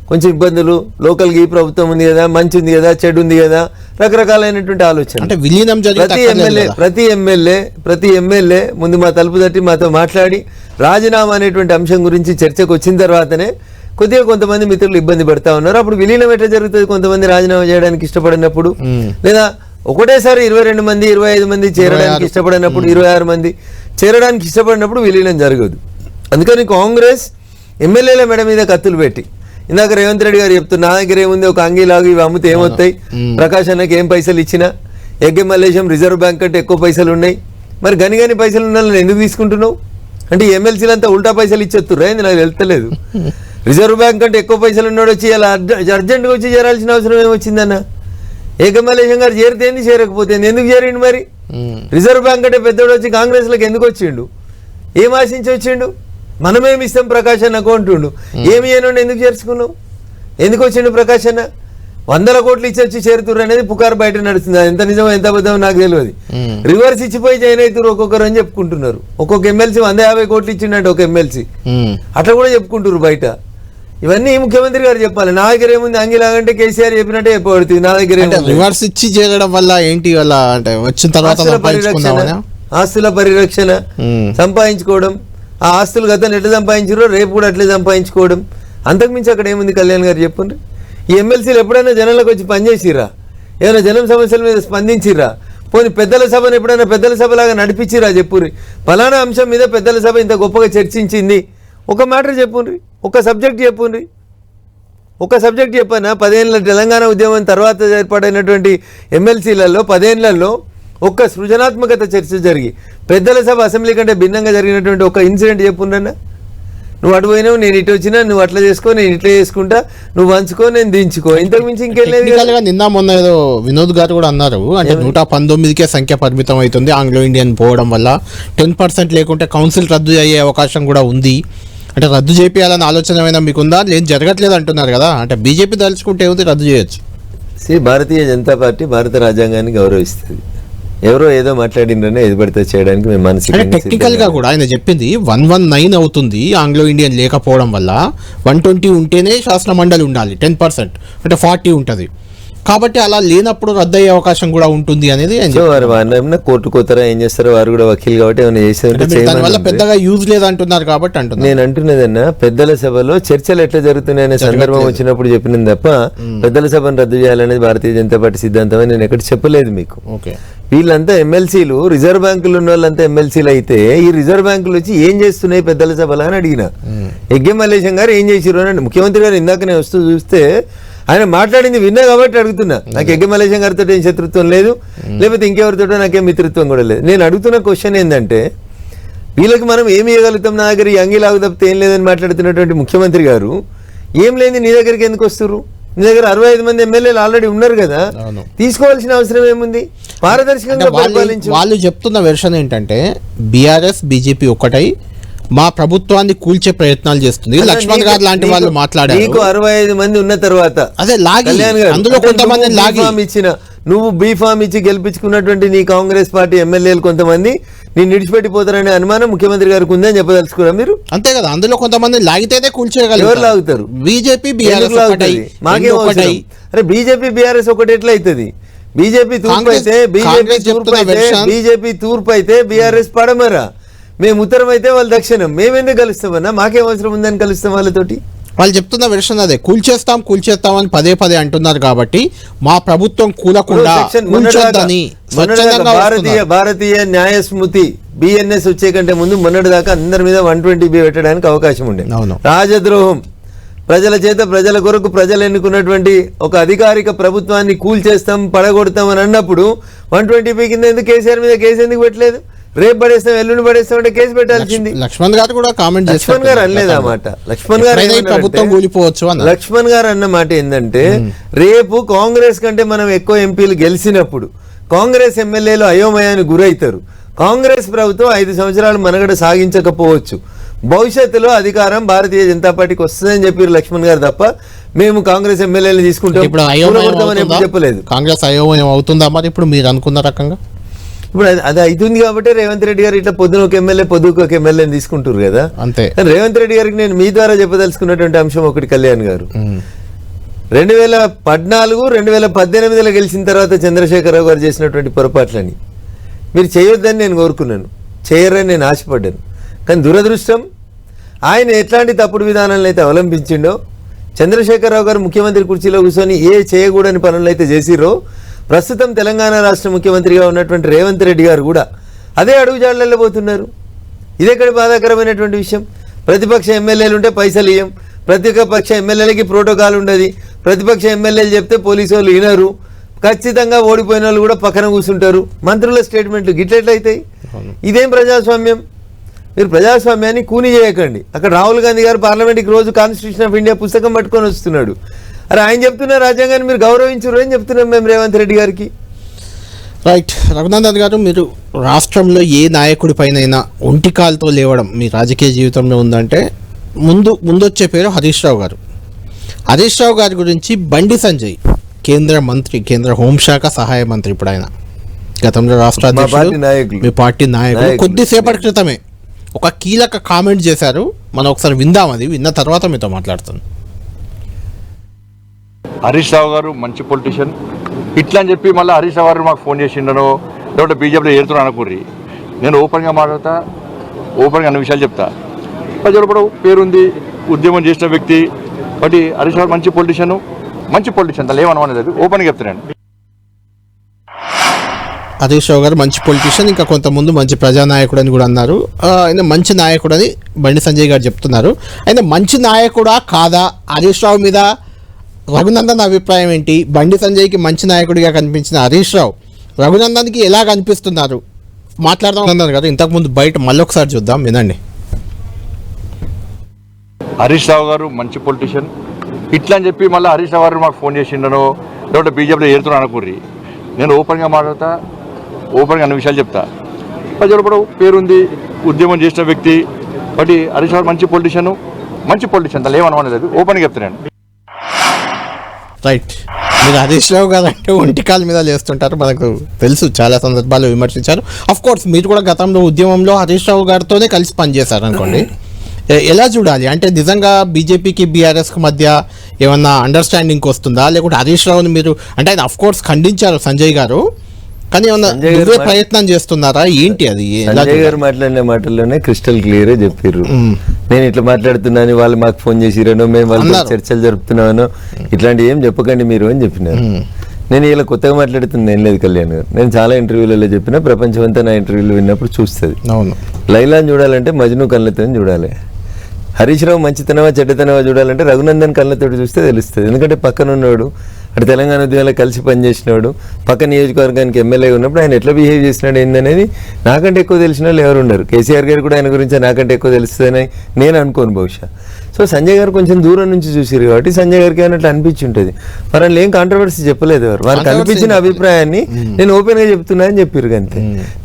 కొంచెం ఇబ్బందులు, లోకల్గా ఈ ప్రభుత్వం ఉంది కదా, మంచి ఉంది కదా, చెడు ఉంది కదా, రకరకాలైనటువంటి ఆలోచన. అంటే విలీనం ప్రతి ఎమ్మెల్యే ముందు మా తలుపు తట్టి మాతో మాట్లాడి రాజీనామా అనేటువంటి అంశం గురించి చర్చకు వచ్చిన తర్వాతనే కొద్దిగా కొంతమంది మిత్రులు ఇబ్బంది పడతా ఉన్నారు. అప్పుడు విలీనం ఎట్లా జరుగుతుంది? కొంతమంది రాజీనామా చేయడానికి ఇష్టపడినప్పుడు, లేదా ఒకటేసారి 22 మంది 25 మంది చేరడానికి ఇష్టపడినప్పుడు, 26 మంది చేరడానికి ఇష్టపడినప్పుడు విలీనం జరగదు. అందుకని కాంగ్రెస్ ఎమ్మెల్యేల మెడ మీద కత్తులు పెట్టి, ఇందాక రేవంత్ రెడ్డి గారు చెప్తున్నా, నా దగ్గర ఏముంది, ఒక అంగీలాగు ఇవి అమ్మితే ఏమొస్తాయి, ప్రకాష్ అన్నకి ఏం పైసలు ఇచ్చినా, ఎగ్గె మల్లేశం రిజర్వ్ బ్యాంక్ కంటే ఎక్కువ పైసలు ఉన్నాయి, మరి గని పైసలు ఉన్న ఎందుకు తీసుకుంటున్నావు అంటే ఎమ్మెల్సీలు అంతా ఉల్టా పైసలు ఇచ్చేస్తుర్రా? నాకు వెళ్తలేదు. రిజర్వ్ బ్యాంక్ కంటే ఎక్కువ పైసలు ఉన్నాడు వచ్చి ఇలా అర్జెంట్గా వచ్చి చేరాల్సిన అవసరం ఏమొచ్చిందన్న? ఏకమల్లేశం గారు చేరితేంది, చేరకపోతే ఎందుకు చేరిండు? మరి రిజర్వ్ బ్యాంక్ అంటే పెద్దోడు వచ్చి కాంగ్రెస్లోకి ఎందుకు వచ్చిండు? ఏం ఆశించి వచ్చిండు? మనమేమి ఇస్తాం ప్రకాష్ అన్న అకౌంటుండు, ఏమి అయినండి ఎందుకు చేర్చుకున్నావు? ఎందుకు వచ్చిండు ప్రకాష్ అన్న? 100 కోట్లు ఇచ్చి వచ్చి చేరుతుర్రు అనేది పుకారు బయట నడుస్తుంది. ఎంత నిజమో ఎంత అబద్ధమో నాకు తెలియదు. రివర్స్ ఇచ్చిపోయి జాయిన్ అవుతారు ఒక్కొక్కరు అని చెప్పుకుంటున్నారు. ఒక్కొక్క ఎమ్మెల్సీ 150 కోట్లు ఇచ్చిండంటే ఒక ఎమ్మెల్సీ, అట్లా కూడా చెప్పుకుంటున్నారు బయట. ఇవన్నీ ముఖ్యమంత్రి గారు చెప్పాలి. నా దగ్గర ఏముంది అంగిలాగంటే కేసీఆర్ చెప్పినట్టే చెప్పబడుతుంది. నా దగ్గర రివర్స్ ఇచ్చి చేరడం వల్ల ఏంటి వల్ల అంటే వచ్చిన తర్వాత ఆస్తుల పరిరక్షణ, సంపాదించుకోవడం, ఆ ఆస్తులు గతంలో ఎట్లా సంపాదించారో రేపు కూడా అట్లే సంపాదించుకోవడం, అంతకుమించి అక్కడ ఏముంది? కళ్యాణ్ గారు చెప్పండి. ఈ ఎమ్మెల్సీలు ఎప్పుడైనా జనంలోకి వచ్చి పనిచేసిరా? ఏమైనా జనం సమస్యల మీద స్పందించిరా? పోనీ పెద్దల సభను ఎప్పుడైనా పెద్దల సభలాగా నడిపించిరా? చెప్పుర్రి, ఫలానా అంశం మీద పెద్దల సభ ఇంత గొప్పగా చర్చించింది, ఒక మ్యాటర్ చెప్పుండ్రి, ఒక సబ్జెక్ట్ చెప్పుండ్రి. ఒక సబ్జెక్ట్ చెప్పానా? 10 ఏళ్ళ తెలంగాణ ఉద్యమం తర్వాత ఏర్పాటైనటువంటి ఎమ్మెల్సీలలో 10 ఏళ్లలో ఒక్క సృజనాత్మకత చర్చ జరిగి పెద్దల సభ అసెంబ్లీ కంటే భిన్నంగా జరిగినటువంటి ఒక ఇన్సిడెంట్ చెప్పుండన్నా? నువ్వు అటు పోయినావు, నేను ఇటు వచ్చినా, నువ్వు అట్లా చేసుకో, నేను ఇట్లా చేసుకుంటా, నువ్వు వంచుకో, నేను దించుకో, ఇంతకు మించి ఇంకేం లేదు. నిన్న మొన్న ఏదో వినోద్ గారు కూడా అన్నారు, అంటే 119కే సంఖ్య పరిమితం అవుతుంది ఆంగ్లో ఇండియన్ పోవడం వల్ల, 10% లేకుంటే కౌన్సిల్ రద్దు అయ్యే అవకాశం కూడా ఉంది. అంటే రద్దు చేయాలన్న ఆలోచన ఏమైనా మీకుందా? లేదు, జరగట్లేదు అంటున్నారు కదా, అంటే బీజేపీ తలుచుకుంటే ఏముంది, రద్దు చేయొచ్చు. భారతీయ జనతా పార్టీ భారత రాజ్యాంగాన్ని గౌరవిస్తుంది. ఎవరో ఏదో మాట్లాడిండ్రనే ఏది పడితే చేయడానికి మేము మానసికంగా టెక్నికల్ గా కూడా ఆయన చెప్పింది 119 అవుతుంది ఆంగ్లో ఇండియన్ లేకపోవడం వల్ల, 120 ఉంటేనే శాసన మండలి ఉండాలి, 10% అంటే 40 ఉంటుంది. కాబట్టి అలా లేనప్పుడు రద్దు అయ్యే అవకాశం కూడా ఉంటుంది అనేది వారు కోర్టు కోతరా ఏం చేస్తారో, వారు కూడా వకీల్ కాబట్టి ఏమైనా చేసేది పెద్దగా యూజ్ లేదంటున్నారు కాబట్టి అంటున్నారు. నేను అంటున్నదన్నా, పెద్దల సభలో చర్చలు ఎట్లా జరుగుతున్నాయనే సందర్భం వచ్చినప్పుడు చెప్పినది తప్ప పెద్దల సభను రద్దు చేయాలనేది భారతీయ జనతా పార్టీ సిద్ధాంతం అని నేను ఎక్కడ చెప్పలేదు మీకు. వీళ్ళంతా ఎమ్మెల్సీలు, రిజర్వ్ బ్యాంకులు ఉన్న వాళ్ళంతా ఎమ్మెల్సీలు అయితే ఈ రిజర్వ్ బ్యాంకులు వచ్చి ఏం చేస్తున్నాయి పెద్దల సభలో అని అడిగిన. ఎగ్గె మల్లేశం గారు ఏం చేసిరు అని ముఖ్యమంత్రి గారు ఇందాకనే వస్తూ చూస్తే ఆయన మాట్లాడింది విన్నా కాబట్టి అడుగుతున్నా. నాకు ఎగ్గె మల్లేశం గారితో ఏం శత్రుత్వం లేదు, లేకపోతే ఇంకెవరితో నాకేం మిత్రత్వం కూడా లేదు. నేను అడుగుతున్న క్వశ్చన్ ఏంటంటే, వీళ్ళకి మనం ఏమి ఇవ్వగలుగుతాం? నా దగ్గర ఈ అంగిలాగు తప్పితే ఏం లేదని మాట్లాడుతున్నటువంటి ముఖ్యమంత్రి గారు ఏం లేని నీ దగ్గరికి ఎందుకు వస్తున్నారు? నీ దగ్గర 65 మంది ఎమ్మెల్యేలు ఆల్రెడీ ఉన్నారు కదా, తీసుకోవాల్సిన అవసరం ఏముంది? పారదర్శకంగా వాళ్ళు చెప్తున్న వెర్షన్ ఏంటంటే, బీఆర్ఎస్ బీజేపీ ఒక్కటై మా ప్రభుత్వాన్ని కూల్చే ప్రయత్నాలు చేస్తుంది. లక్ష్మణ్ గారు లాంటి వాళ్ళు మాట్లాడారు. నీకు 65 మంది ఉన్న తర్వాత అదే అందులో కొంతమంది ఇచ్చిన, నువ్వు బీఫామ్ ఇచ్చి గెలిపించుకున్నటువంటి నీ కాంగ్రెస్ పార్టీ ఎమ్మెల్యేలు కొంతమంది నేను నిడిచిపెట్టిపోతారనే అనుమానం ముఖ్యమంత్రి గారికి ఉందని చెప్పదలుచుకురా మీరు? అంతే కదా, అందులో కొంతమంది లాగితేనే కూల్చేయగలరు. ఎవరు లాగుతారు? BJP BRS. అరే బీజేపీ బీఆర్ఎస్ ఒకటి ఎట్లా అవుతుంది? బీజేపీ తూర్పు అయితే బీఆర్ఎస్ పడమరా, మేము ఉత్తరం అయితే వాళ్ళు దక్షిణం. మేమెందుకు కలుస్తామన్నా? మాకేం అవసరం ఉందని కలుస్తాం వాళ్ళతోటి? వాళ్ళు చెప్తున్న వెర్షన్ అదే, కూల్చేస్తాం అని పదే అంటున్నారు. కాబట్టి మా ప్రభుత్వం కూలకుండా భారతీయ న్యాయ స్మృతి బిఎన్ఎస్ వచ్చే కంటే ముందు మొన్నటి దాకా అందరి మీద 120B పెట్టడానికి అవకాశం ఉండే. రాజద్రోహం, ప్రజల చేత ప్రజల కొరకు ప్రజలు ఎన్నుకున్నటువంటి ఒక అధికారిక ప్రభుత్వాన్ని కూల్చేస్తాం పడగొడతాం అని అన్నప్పుడు 120B కింద ఎందుకు కేసీఆర్ మీద కేసు ఎందుకు పెట్టలేదు? రేపు పడేస్తాం ఎల్లుండి పడేస్తాం అంటే కేసు పెట్టాల్సింది. లక్ష్మణ్ గారు కూడా కామెంట్ లక్ష్మణ్ గారు అనలేదు ఆ మాట. లక్ష్మణ్ గారు ప్రభుత్వం కూలిపోవచ్చు అన్న. లక్ష్మణ్ గారు అన్న మాట ఏంటంటే రేపు కాంగ్రెస్ కంటే మనం ఎక్కువ ఎంపీలు గెలిచినప్పుడు కాంగ్రెస్ ఎమ్మెల్యేలు అయోమయానికి గురవుతారు. కాంగ్రెస్ ప్రభుత్వం 5 సంవత్సరాలు మనగడ సాగించకపోవచ్చు, భవిష్యత్తులో అధికారం భారతీయ జనతా పార్టీకి వస్తుందని చెప్పారు లక్ష్మణ్ గారు తప్ప మేము కాంగ్రెస్ ఎమ్మెల్యేలు తీసుకుంటాం చెప్పలేదు. కాంగ్రెస్ అయోమయం అవుతుందా మరి ఇప్పుడు మీరు అనుకున్న రకంగా? ఇప్పుడు అది అవుతుంది కాబట్టి రేవంత్ రెడ్డి గారు ఇట్లా పొద్దున ఒక ఎమ్మెల్యే పొద్దుకు ఒక ఎమ్మెల్యేని తీసుకుంటారు కదా అంతే. రేవంత్ రెడ్డి గారికి నేను మీ ద్వారా చెప్పదలుచుకున్నటువంటి అంశం ఒకటి, కళ్యాణ్ గారు 2014, 2018లో గెలిచిన తర్వాత చంద్రశేఖరరావు గారు చేసినటువంటి పొరపాట్లని మీరు చేయొద్దని నేను కోరుకున్నాను, చేయరని నేను ఆశపడ్డాను. కానీ దురదృష్టం ఆయన ఎట్లాంటి తప్పుడు విధానాలను అయితే అవలంబించిండో, చంద్రశేఖరరావు గారు ముఖ్యమంత్రి కుర్చీలో కూర్చొని ఏ చేయకూడని పనులు అయితే చేసిరో, ప్రస్తుతం తెలంగాణ రాష్ట్ర ముఖ్యమంత్రిగా ఉన్నటువంటి రేవంత్ రెడ్డి గారు కూడా అదే అడుగుజాడలలో పోతున్నారు. ఇదెక్కడ బాధాకరమైనటువంటి విషయం. ప్రతిపక్ష ఎమ్మెల్యేలు ఉంటే పైసలు ఇయ్యం, ప్రతిపక్ష ఎమ్మెల్యేలకి ప్రోటోకాల్ ఉండదు, ప్రతిపక్ష ఎమ్మెల్యేలు చెప్తే పోలీసు వాళ్ళు వినరు, ఖచ్చితంగా ఓడిపోయిన వాళ్ళు కూడా పక్కన కూర్చుంటారు. మంత్రుల స్టేట్మెంట్లు గిట్లెట్లయితాయి? ఇదేం ప్రజాస్వామ్యం? మీరు ప్రజాస్వామ్యాన్ని కూని చేయకండి. అక్కడ రాహుల్ గాంధీ గారు పార్లమెంట్కి రోజు కాన్స్టిట్యూషన్ ఆఫ్ ఇండియా పుస్తకం పట్టుకొని వస్తున్నాడు. అరే ఆయన చెప్తున్న రాజ్యాంగాన్ని మీరు గౌరవించరు అని చెప్తున్నాం మేము రేవంత్ రెడ్డి గారికి. రైట్. రఘునందన్ గారు, మీరు రాష్ట్రంలో ఏ నాయకుడి పైన ఒంటికాలతో లేవడం మీ రాజకీయ జీవితంలో ఉందంటే ముందొచ్చే పేరు హరీష్ రావు గారు. హరీష్ రావు గారి గురించి బండి సంజయ్, కేంద్ర మంత్రి, కేంద్ర హోంశాఖ సహాయ మంత్రి, ఇప్పుడు ఆయన గతంలో రాష్ట్ర అధ్యక్షుడు, మీ పార్టీ నాయకుడు, కొద్దిసేపటి క్రితమే ఒక కీలక కామెంట్ చేశారు. మనం ఒకసారి విందాం, అది విన్న తర్వాత మీతో మాట్లాడుతాను. హరీష్ రావు గారు మంచి పొలిటీషియన్ ఇట్లా అని చెప్పి మళ్ళీ హరీష్ రావు గారు మాకు ఫోన్ చేసిండనో లేకపోతే బీజేపీలో ఏరుతున్నా అనుకుర్రి. నేను ఓపెన్గా మాట్లాడతా, ఓపెన్గా అన్ని విషయాలు చెప్తా. ప్రజలు కూడా పేరుంది, ఉద్యమం చేసిన వ్యక్తి, బట్ హరీష్ రావు మంచి పొలిటీషియన్ దాని ఏమనలేదు, ఓపెన్గా చెప్తున్నాను. హరీష్ రావు గారు మంచి పొలిటీషియన్, ఇంకా కొంతమంది మంచి ప్రజానాయకుడు అని కూడా అన్నారు. ఆయన మంచి నాయకుడు అని బండి సంజయ్ గారు చెప్తున్నారు. ఆయన మంచి నాయకుడా కాదా? హరీష్ రావు మీద రఘునందన్ అభిప్రాయం ఏంటి? బండి సంజయ్కి మంచి నాయకుడిగా కనిపించిన హరీష్ రావు రఘునందన్కి ఎలా కనిపిస్తున్నారు మాట్లాడదాం అన్నారు కదా ఇంతకుముందు. బయట మళ్ళొకసారి చూద్దాం, వినండి. హరీష్ రావు గారు మంచి పొలిటీషియన్ ఇట్లా అని చెప్పి మళ్ళీ హరీష్ రావు గారు మాకు ఫోన్ చేసిండనో లేకపోతే బీజేపీలో ఏరుతున్నా అనుకుర్రి. నేను ఓపెన్గా మాట్లాడతా, ఓపెన్గా అన్ని విషయాలు చెప్తా. ప్రజలు కూడా పేరుంది, ఉద్యమం చేసిన వ్యక్తి, బట్ హరీష్ రావు మంచి పొలిటీషియన్ దాని ఏమనలేదు, ఓపెన్గా చెప్తున్నాను. రైట్. మీరు హరీష్ రావు గారు అంటే ఒంటికాల మీద లేస్తుంటారు, మనకు తెలుసు, చాలా సందర్భాల్లో విమర్శించారు. అఫ్ కోర్స్ మీరు కూడా గతంలో ఉద్యమంలో హరీష్ రావు గారితోనే కలిసి పనిచేశారు అనుకోండి. ఎలా చూడాలి అంటే నిజంగా బీజేపీకి బీఆర్ఎస్కి మధ్య ఏమన్నా అండర్స్టాండింగ్ వస్తుందా, లేకుంటే హరీష్ రావుని మీరు అంటే ఆయన అఫ్ కోర్స్ ఖండించారు సంజయ్ గారు, కానీ ఏమన్నా ప్రయత్నం చేస్తున్నారా ఏంటి? అది సంజయ్ గారు మాట్లాడిన మాటల్లోనే క్రిస్టల్ క్లియర్ చెప్పారు. నేను ఇట్లా మాట్లాడుతున్నాను, వాళ్ళు మాకు ఫోన్ చేసిరనో, మేము వాళ్ళ చర్చలు జరుపుతున్నానో, ఇట్లాంటి ఏం చెప్పకండి మీరు అని చెప్పినారు. నేను ఇలా కొత్తగా మాట్లాడుతుంది ఏం లేదు కళ్యాణ్ గారు. నేను చాలా ఇంటర్వ్యూలలో చెప్పినా, ప్రపంచం అంతా నా ఇంటర్వ్యూలు విన్నప్పుడు చూస్తుంది. అవును, లైలాని చూడాలంటే మజ్ను కళ్ళతో చూడాలి, హరీష్ రావు మంచితనమా చెడ్డతనమా చూడాలంటే రఘునందన్ కళ్ళతో చూస్తే తెలుస్తుంది. ఎందుకంటే పక్కన ఉన్నవాడు, అటు తెలంగాణ ఉద్యమంలో కలిసి పనిచేసినాడు, పక్క నియోజకవర్గానికి ఎమ్మెల్యే ఉన్నప్పుడు ఆయన ఎట్లా బిహేవ్ చేసినాడు ఏందనేది నాకంటే ఎక్కువ తెలిసిన వాళ్ళు ఎవరు ఉన్నారు. కేసీఆర్ గారు కూడా ఆయన గురించి నాకంటే ఎక్కువ తెలుస్తుందని నేను అనుకోను బహుశా. సో సంజయ్ గారు కొంచెం దూరం నుంచి చూసారు కాబట్టి సంజయ్ గారికి అన్నట్లు అనిపించి ఉంటుంది. మరి వాళ్ళు ఏం కాంట్రవర్సీ చెప్పలేదు, వారికి అనిపించిన అభిప్రాయాన్ని నేను ఓపెన్ గా చెప్తున్నా అని చెప్పారు. అంతే.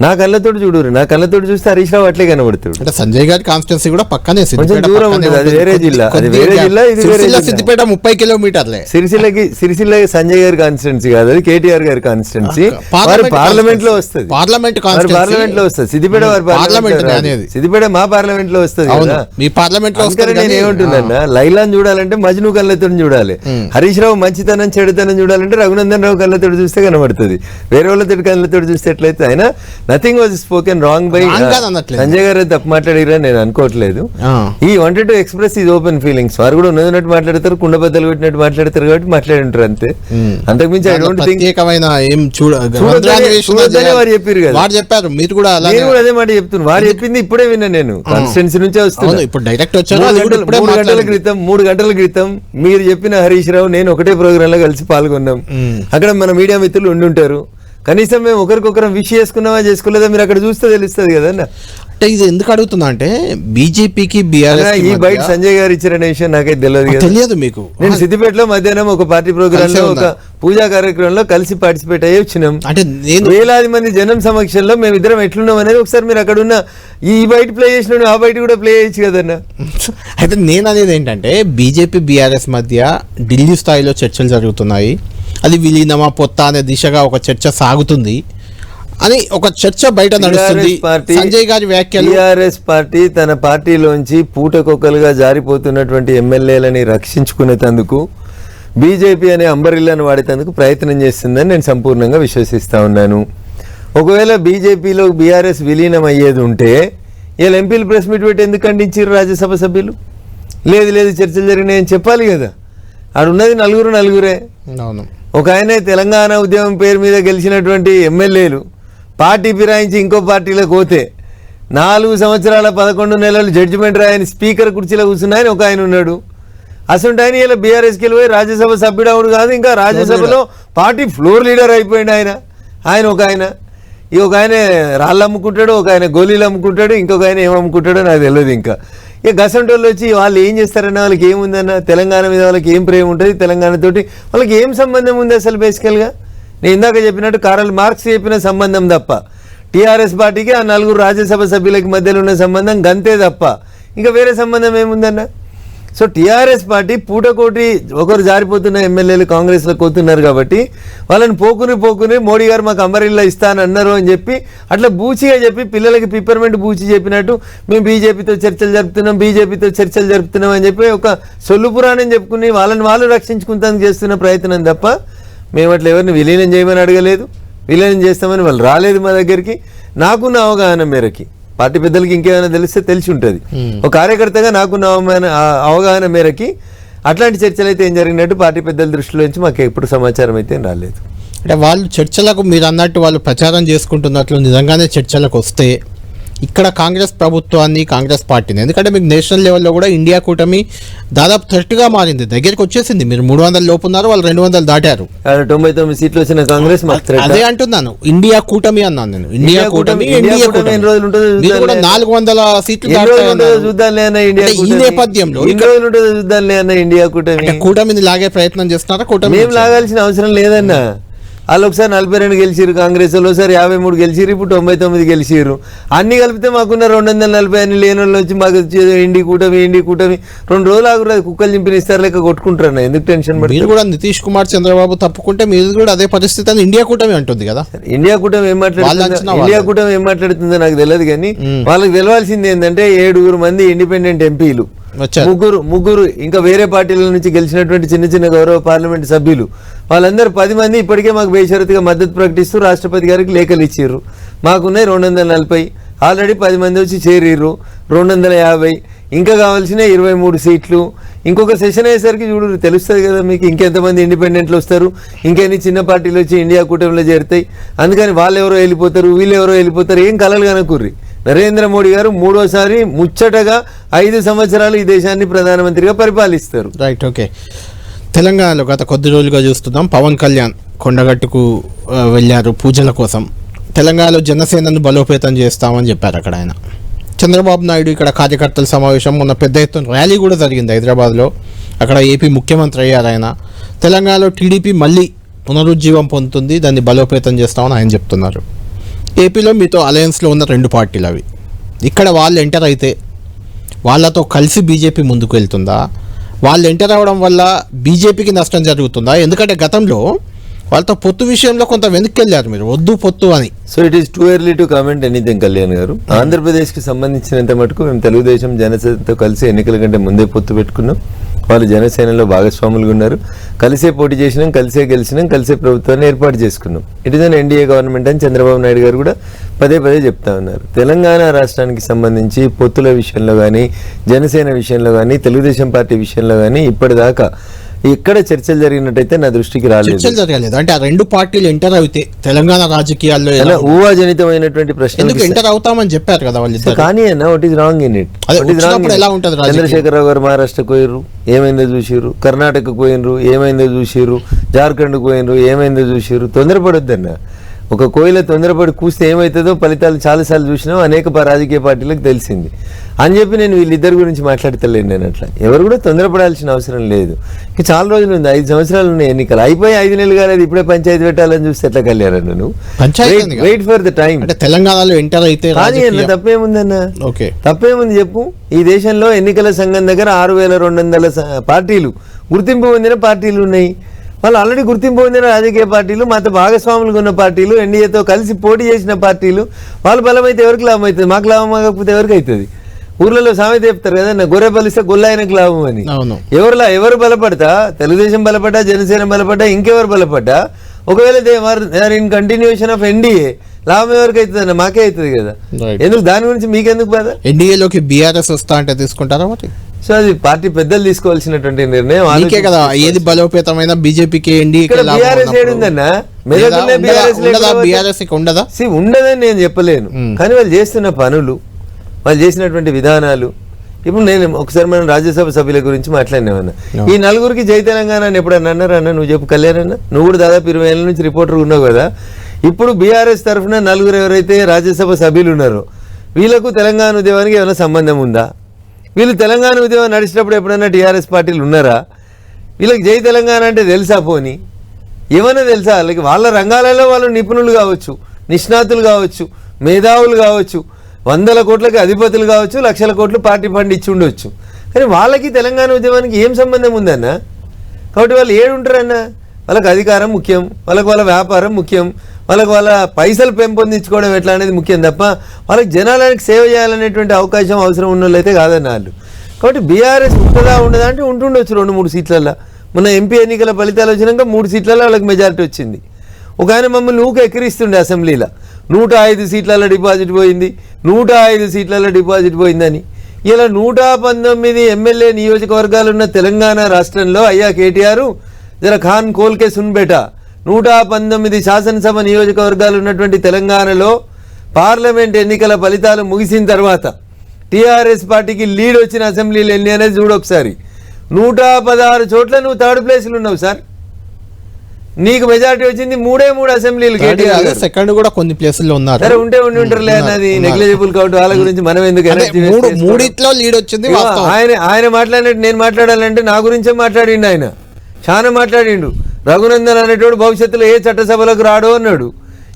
నా కళ్ళతోటి చూడరు, నా కళ్ళతోటి చూస్తే హరీష్ రావు అట్లే కనబడుతాడు. అంటే సంజయ్ గారి కాన్స్టిట్యున్సీ కూడా పక్కనే, కొంచెం దూరం ఉంటుంది, అది వేరే జిల్లా, అది వేరే జిల్లా, ఇది వేరే జిల్లా. సిద్దిపేట 30 కిలోమీటర్లే. సిరిసిల్ల సంజయ్ గారి కాన్స్టిట్యున్సీ కాదు, అది కేటీఆర్ గారి కాన్స్టిట్యున్సీ. పార్లమెంట్ లో వస్తుంది, పార్లమెంట్ లో వస్తుంది. సిద్దిపేట వారి పార్లమెంట్ అనేది, సిద్దిపేట మా పార్లమెంట్ లో వస్తుంది. మీ పార్లమెంట్ లో నేను ఏమంటున్నా, లైలాన్ చూడాలంటే మజ్ను కళ్ళతో చూడాలి, హరీష్ రావు మంచితనం చెడుతనం చూడాలంటే రఘునందన్ రావు కళ్ళతో చూస్తే కనబడుతుంది. వేరే వాళ్ళతో కళ్ళతో చూస్తే ఎట్లయితే ఆయన nothing was spoken wrong by Sanjay గారు తప్పు మాట్లాడిరని నేను అనుకోవట్లేదు. ఈ wanted to express is open feelings. వారు కూడా ఉన్నట్టు మాట్లాడతారు, కుండ బద్దలు పెట్టినట్టు మాట్లాడతారు కాబట్టి మాట్లాడి ఉంటారు అంతే. అంతకుమించి ఐ డోంట్ థింక్ వారు చెప్పారు కదా, వారు చెప్పారు, మీరు కూడా అదే మాట చెప్తున్నారు. వారు చెప్పింది ఇప్పుడే విన్నా నేను, కాన్స్టిట్యున్సీ నుంచే వస్తున్నాను. ఇప్పుడు డైరెక్ట్ వచ్చాను. 3 గంటల క్రితం మీరు చెప్పిన హరీష్ రావు నేను ఒకటే ప్రోగ్రామ్ లో కలిసి పాల్గొన్నాం. అక్కడ మన మీడియా మిత్రులు ఉండుంటారు. కనీసం మేము ఒకరికొకరం విష్ చేసుకున్నామా చేసుకోలేదా మీరు అక్కడ చూస్తే తెలుస్తుంది కదన్నా. అంటే ఇది ఎందుకు అడుగుతున్నా అంటే బీజేపీకి బీఆర్ఎస్ ఈ బయట సంజయ్ గారు ఇచ్చిన విషయం నాకైతే తెలియదు కదా. తెలియదు మీకు. నేను సిద్దిపేటలో మధ్యాహ్నం ఒక పార్టీ ప్రోగ్రామ్ లో ఒక పూజా కార్యక్రమంలో కలిసి పార్టిసిపేట్ అయ్యి వచ్చినాం. అంటే నేను వేలాది మంది జనం సమక్షంలో మేము ఇద్దరం ఎట్లున్నాం అనేది ఒకసారి మీరు అక్కడ ఉన్న ఈ బయట ప్లే చేసిన ఆ బయట కూడా ప్లే చేయొచ్చు కదన్నా. అయితే నేను అనేది ఏంటంటే బీజేపీ బీఆర్ఎస్ మధ్య ఢిల్లీ స్థాయిలో చర్చలు జరుగుతున్నాయి, అది విలీనమా పొత్త అనే దిశగా ఒక చర్చ సాగుతుంది అని ఒక చర్చ బయట నడుస్తుంది. సంజయ్ గారి వ్యాఖ్యలు టీఆర్ఎస్ పార్టీ తన పార్టీలోంచి పూటకొక్కలుగా జారిపోతున్నటువంటి ఎమ్మెల్యేలని రక్షించుకునేందుకు బీజేపీ అనే అంబరిల్లాను వాడేందుకు ప్రయత్నం చేస్తుందని నేను సంపూర్ణంగా విశ్వసిస్తా ఉన్నాను. ఒకవేళ బీజేపీలో బీఆర్ఎస్ విలీనం అయ్యేది ఉంటే వీళ్ళు ఎంపీలు ప్రెస్ మీట్ పెట్టి ఎందుకు ఖండించారు రాజ్యసభ సభ్యులు? లేదు చర్చలు జరిగినాయని చెప్పాలి కదా. ఆడున్నది నలుగురే. అవును. ఒక ఆయన తెలంగాణ ఉద్యమం పేరు మీద గెలిచినటువంటి ఎమ్మెల్యేలు పార్టీ ఫిరాయించి ఇంకో పార్టీలోకి పోతే 4 సంవత్సరాల 11 నెలలు జడ్జిమెంట్ రాయని స్పీకర్ కుర్చీలో కూర్చున్నాయని ఒక ఆయన ఉన్నాడు. అసలు ఆయన ఇలా బీఆర్ఎస్కి వెళ్ళిపోయి రాజ్యసభ సభ్యుడు అవుడు కాదు, ఇంకా రాజ్యసభలో పార్టీ ఫ్లోర్ లీడర్ అయిపోయింది ఆయన ఒక ఆయన. ఈ ఒక ఆయన రాళ్ళు అమ్ముకుంటాడు, ఒక ఆయన గోళీలు అమ్ముకుంటాడు, ఇంకొక ఆయన ఏం అమ్ముకుంటాడో నాకు తెలియదు. ఇంకా ఇక గసంటోళ్ళు వచ్చి వాళ్ళు ఏం చేస్తారన్న, వాళ్ళకి ఏముందన్న, తెలంగాణ మీద వాళ్ళకి ఏం ప్రేమ ఉంటుంది, తెలంగాణతోటి వాళ్ళకి ఏం సంబంధం ఉంది అసలు బేసికల్గా? నేను ఇందాక చెప్పినట్టు కారల్ మార్క్స్ చెప్పిన సంబంధం తప్ప టీఆర్ఎస్ పార్టీకి ఆ 4 రాజ్యసభ సభ్యులకి మధ్యలో ఉన్న సంబంధం గంతే తప్ప ఇంకా వేరే సంబంధం ఏముందన్న? సో టీఆర్ఎస్ పార్టీ పూటకోటి ఒకరు జారిపోతున్న ఎమ్మెల్యేలు కాంగ్రెస్లో పోతున్నారు కాబట్టి వాళ్ళని పోకుని మోడీ గారు మాకు అంబరిల్లా ఇస్తానన్నారు అని చెప్పి అట్లా బూచిగా చెప్పి పిల్లలకి పిప్పర్మెంట్ బూచి చెప్పినట్టు మేము బీజేపీతో చర్చలు జరుపుతున్నాం అని చెప్పి ఒక సొల్లు పురాణం చెప్పుకుని వాళ్ళని వాళ్ళు రక్షించుకుంటానికి చేస్తున్న ప్రయత్నం తప్ప మేము అట్లా ఎవరిని విలీనం చేయమని అడగలేదు, విలీనం చేస్తామని వాళ్ళు రాలేదు మా దగ్గరికి. నాకున్న అవగాహన మేరకి, పార్టీ పెద్దలకి ఇంకేమైనా తెలిసి ఉంటుంది, ఒక కార్యకర్తగా నాకున్న అవగాహన మేరకి అట్లాంటి చర్చలు అయితే ఏం జరిగినట్టు పార్టీ పెద్దల దృష్టిలో నుంచి మాకు ఎప్పుడు సమాచారం అయితే రాలేదు. అంటే వాళ్ళు చర్చలకు మీరు అన్నట్టు వాళ్ళు ప్రచారం చేసుకుంటున్నట్లు నిజంగానే చర్చలకు వస్తే ఇక్కడ కాంగ్రెస్ ప్రభుత్వాన్ని, కాంగ్రెస్ పార్టీని, ఎందుకంటే మీకు నేషనల్ లెవెల్లో కూడా ఇండియా కూటమి దాదాపు 30గా మారింది, దగ్గరికి వచ్చేసింది. మీరు 300 లోపు ఉన్నారు, వాళ్ళు 200 దాటారు. 99 సీట్లు వచ్చిన కాంగ్రెస్ అదే అంటున్నాను, ఇండియా కూటమి అన్నాను నేను. ఇండియా కూటమి ఎన్ని రోజులు ఉంటుందో మీరు కూడా 400 సీట్లు చూద్దాంలే అన్న. ఇండియా ఈ నేపథ్యంలో ఎన్ని రోజులు ఉంటుందో చూద్దాంలే అన్న. ఇండియా కూటమిని లాగే ప్రయత్నం చేస్తున్నారా? కూటమి మేము లాగాల్సిన అవసరం లేదన్నా. వాళ్ళు ఒకసారి 42 గెలిచిరు కాంగ్రెస్ వాళ్ళు, ఒకసారి 53 గెలిచిరు, ఇప్పుడు 99 గెలిచిరు. అన్ని కలిపితే మాకున్న 240 అన్ని లేని వాళ్ళు వచ్చి మాకు ఇండి కూటమి 2 రోజులు ఆగురు కుక్కలు చింపిన ఇస్తారు లెక్క కొట్టుకుంటారు. ఎందుకు టెన్షన్ పడి? మీరు కూడా నితీష్ కుమార్ చంద్రబాబు తప్పుకుంటే మీరు కూడా అదే పరిస్థితి అని ఇండియా కూటమి అంటుంది కదా. ఇండియా కూటమి ఏం మాట్లాడుతుందో నాకు తెలియదు, కానీ వాళ్ళకి తెలవాల్సింది ఏంటంటే 7 మంది ఇండిపెండెంట్ ఎంపీలు, ముగ్గురు ఇంకా వేరే పార్టీల నుంచి గెలిచినటువంటి చిన్న గౌరవ పార్లమెంట్ సభ్యులు, వాళ్ళందరూ 10 మంది ఇప్పటికే మాకు బేషరతుగా మద్దతు ప్రకటిస్తూ రాష్ట్రపతి గారికి లేఖలు ఇచ్చారు. మాకున్నాయి 240, ఆల్రెడీ 10 మంది వచ్చి చేరిర్రు, 250, ఇంకా కావాల్సిన 23 సీట్లు. ఇంకొక సెషన్ అయ్యేసరికి చూడు తెలుస్తుంది కదా మీకు, ఇంకెంతమంది ఇండిపెండెంట్లు వస్తారు, ఇంకెన్ని చిన్న పార్టీలు వచ్చి ఇండియా కూటమిలో చేరుతాయి. అందుకని వాళ్ళెవరో వెళ్ళిపోతారు, వీళ్ళెవరో వెళ్ళిపోతారు, ఏం కలలు కనుకుర్రి. నరేంద్ర మోడీ గారు 3వసారి ముచ్చటగా 5 సంవత్సరాలు ఈ దేశాన్ని ప్రధానమంత్రిగా పరిపాలిస్తారు. Right, okay. తెలంగాణలో గత కొద్ది రోజులుగా చూస్తున్నాం, పవన్ కళ్యాణ్ కొండగట్టుకు వెళ్ళారు పూజల కోసం. తెలంగాణలో జనసేనను బలోపేతం చేస్తామని చెప్పారు అక్కడ ఆయన. చంద్రబాబు నాయుడు ఇక్కడ కార్యకర్తల సమావేశం, మొన్న పెద్ద ఎత్తున ర్యాలీ కూడా జరిగింది హైదరాబాద్లో. అక్కడ ఏపీ ముఖ్యమంత్రి అయ్యారు ఆయన. తెలంగాణలో టీడీపీ మళ్ళీ పునరుజ్జీవం పొందుతుంది, దాన్ని బలోపేతం చేస్తామని ఆయన చెప్తున్నారు. ఏపీలో మీతో అలయన్స్లో ఉన్న 2 పార్టీలు అవి. ఇక్కడ వాళ్ళు ఎంటర్ అయితే వాళ్ళతో కలిసి బీజేపీ ముందుకు వెళ్తుందా? వాళ్ళు ఎంటర్ అవ్వడం వల్ల బీజేపీకి నష్టం జరుగుతుందా? ఎందుకంటే గతంలో వాళ్ళతో పొత్తు విషయంలో కొంత వెనక్కి వెళ్ళారు మీరు, వద్దు పొత్తు అని. So it is too early to comment anything Kalyan గారు. ఆంధ్రప్రదేశ్కి సంబంధించినంత మటుకు మేము తెలుగుదేశం జనసేనతో కలిసి ఎన్నికల కంటే ముందే పొత్తు పెట్టుకున్నాం. వాళ్ళు జనసేనలో భాగస్వాములుగా ఉన్నారు, కలిసే పోటీ చేసినాం, కలిసే గెలిచినాం, కలిసే ప్రభుత్వాన్ని ఏర్పాటు చేసుకున్నాం. It is an NDA government అని చంద్రబాబు నాయుడు గారు కూడా పదే చెప్తా ఉన్నారు. తెలంగాణ రాష్ట్రానికి సంబంధించి పొత్తుల విషయంలో కానీ, జనసేన విషయంలో కానీ, తెలుగుదేశం పార్టీ విషయంలో కానీ ఇప్పటిదాకా ఇక్కడ చర్చలు జరిగినట్టయితే నా దృష్టికి రాలేదు. చర్చలు జరగలేదు అంటే ఆ 2 పార్టీలు ఎంటర్ అయితే తెలంగాణ రాజకీయాల్లో ఊహాజనితమైనటువంటి ప్రశ్న ఎంటర్ అవుతామని చెప్పారు కదా వాళ్ళు. కానీ అన్న what is wrong in it? ఎలా ఉంటుంది? చంద్రశేఖరరావు గారు మహారాష్ట్రకు పోయిర్రు, ఏమైందో చూసిర్రు. కర్ణాటకకు పోయినరు, ఏమైందో చూసిర్రు. జార్ఖండ్కు పోయినరు, ఏమైందో చూసిర్రు. తొందరపడొద్దన్న. ఒక కోయిల తొందరపడి కూస్తే ఏమవుతుందో ఫలితాలు చాలాసార్లు చూసినాం, అనేక రాజకీయ పార్టీలకు తెలిసింది అని చెప్పి నేను వీళ్ళిద్దరి గురించి మాట్లాడతలేను. నేను అట్లా ఎవరు కూడా తొందరపడాల్సిన అవసరం లేదు. ఇంకా చాలా రోజులు ఉంది, 5 సంవత్సరాలు ఉన్నాయి ఎన్నికలు, అయిపోయి 5 నెలలు కాలేదు, ఇప్పుడే పంచాయతీ పెట్టాలని చూస్తే ఎట్లా కళ్యాణ్ నువ్వు వెయిట్ ఫర్ ద టైం. తెలంగాణలో ఎంటర్ అయితే తప్పేముందన్న, తప్పేముంది చెప్పు? ఈ దేశంలో ఎన్నికల సంఘం దగ్గర 6200 పార్టీలు, గుర్తింపు పొందిన పార్టీలు ఉన్నాయి. వాళ్ళు ఆల్రెడీ గుర్తింపు పొందిన రాజకీయ పార్టీలు, మత భాగస్వాములుగా ఉన్న పార్టీలు, ఎన్డీఏతో కలిసి పోటీ చేసిన పార్టీలు. వాళ్ళు బలం అయితే ఎవరికి లాభం అవుతుంది? మాకు లాభం కాకపోతే ఎవరికి అవుతుంది? ఊర్లలో సామెత చెప్తారు కదా, నా గొర్రె బలిస్తే గొల్లాయనకు లాభం అని. ఎవరు బలపడతా? తెలుగుదేశం బలపడ్డా, జనసేన బలపడ్డా, ఇంకెవరు బలపడ్డా, ఒకవేళ ఇన్ కంటిన్యూషన్ ఆఫ్ ఎన్డీఏ లాభం ఎవరికి అవుతుంది అన్న? మాకే అవుతుంది కదా. ఎందుకు దాని గురించి మీకెందుకు బాధ? ఎన్డీఏలోకి బీఆర్ఎస్ వస్తా అంటే తీసుకుంటారా మరి? సో అది పార్టీ పెద్దలు తీసుకోవాల్సినటువంటి నిర్ణయం. అందుకే కదా ఏది బలోపేతమైన బీజేపీకి ఉండదని నేను చెప్పలేను, కానీ వాళ్ళు చేస్తున్న పనులు, వాళ్ళు చేసినటువంటి విధానాలు. ఇప్పుడు నేను ఒకసారి మనం రాజ్యసభ సభ్యుల గురించి మాట్లాడినామన్నా, ఈ నలుగురికి జై తెలంగాణ అని ఎప్పుడన్నా అన్నారా అన్న? నువ్వు చెప్పు కళ్యాణ్ అన్న, నువ్వు కూడా దాదాపు 20 ఏళ్ళ నుంచి రిపోర్టర్ ఉన్నావు కదా. ఇప్పుడు బీఆర్ఎస్ తరఫున 4 ఎవరైతే రాజ్యసభ సభ్యులు ఉన్నారో వీళ్ళకు తెలంగాణ ఉద్యమానికి ఏమైనా సంబంధం ఉందా? వీళ్ళు తెలంగాణ ఉద్యమం నడిచినప్పుడు ఎప్పుడైనా టీఆర్ఎస్ పార్టీలు ఉన్నారా? వీళ్ళకి జై తెలంగాణ అంటే తెలుసా? పోని ఏమైనా తెలుసా? వాళ్ళ రంగాలలో వాళ్ళు నిపుణులు కావచ్చు, నిష్ణాతులు కావచ్చు, మేధావులు కావచ్చు, 100 కోట్లకి అధిపతులు కావచ్చు, లక్షల కోట్లు పార్టీ ఫండ్ ఇచ్చి ఉండొచ్చు. కానీ వాళ్ళకి తెలంగాణ ఉద్యమానికి ఏం సంబంధం ఉందన్న? కాబట్టి వాళ్ళు ఏడుంటారన్న? వాళ్ళకి అధికారం ముఖ్యం, వాళ్ళ వ్యాపారం ముఖ్యం, వాళ్ళ పైసలు పెంపొందించుకోవడం ఎట్లా అనేది ముఖ్యం తప్ప వాళ్ళకి జనాలకి సేవ చేయాలనేటువంటి అవకాశం అవసరం ఉన్న వాళ్ళైతే కాదన్న వాళ్ళు. కాబట్టి బీఆర్ఎస్ ఉంటుందా ఉండదా అంటే ఉంటుండొచ్చు 2-3 సీట్లలో. మొన్న ఎంపీ ఎన్నికల ఫలితాలు వచ్చినాక 3 సీట్లలో వాళ్ళకి మెజారిటీ వచ్చింది. ఒక ఆయన మమ్మల్ని ఊక ఎక్కిరిస్తుండే అసెంబ్లీలో, 105 సీట్లలో డిపాజిట్ పోయింది, 105 సీట్లలో డిపాజిట్ పోయిందని. ఇలా 119 ఎమ్మెల్యే నియోజకవర్గాలున్న తెలంగాణ రాష్ట్రంలో అయ్యా కేటీఆర్ జర ఖాన్ కోల్కే సున్బేటా, 119 శాసనసభ నియోజకవర్గాలు ఉన్నటువంటి తెలంగాణలో పార్లమెంట్ ఎన్నికల ఫలితాలు ముగిసిన తర్వాత టీఆర్ఎస్ పార్టీకి లీడ్ వచ్చిన అసెంబ్లీలు ఎన్ని అనేది చూడు ఒకసారి. 116 చోట్ల నువ్వు 3rd ప్లేస్లో ఉన్నావు సార్. నీకు మెజారిటీ వచ్చింది 3 అసెంబ్లీలు. కేటీఆర్ సెకండ్ కూడా కొన్ని ప్లేసుల్లో ఉన్నారు. సరే ఉంటే ఉంటారులే అన్నది నెగ్లిజిబుల్ కాబట్టి వాళ్ళ గురించి మనం ఎందుకు మూడిట్లో లీడ్ వచ్చింది. ఆయన మాట్లాడినట్టు నేను మాట్లాడాలంటే నా గురించే మాట్లాడిండు. ఆయన చాలా మాట్లాడిండు. రఘునందన్ అనేటోడు భవిష్యత్తులో ఏ చట్టసభలకు రాడు అన్నాడు.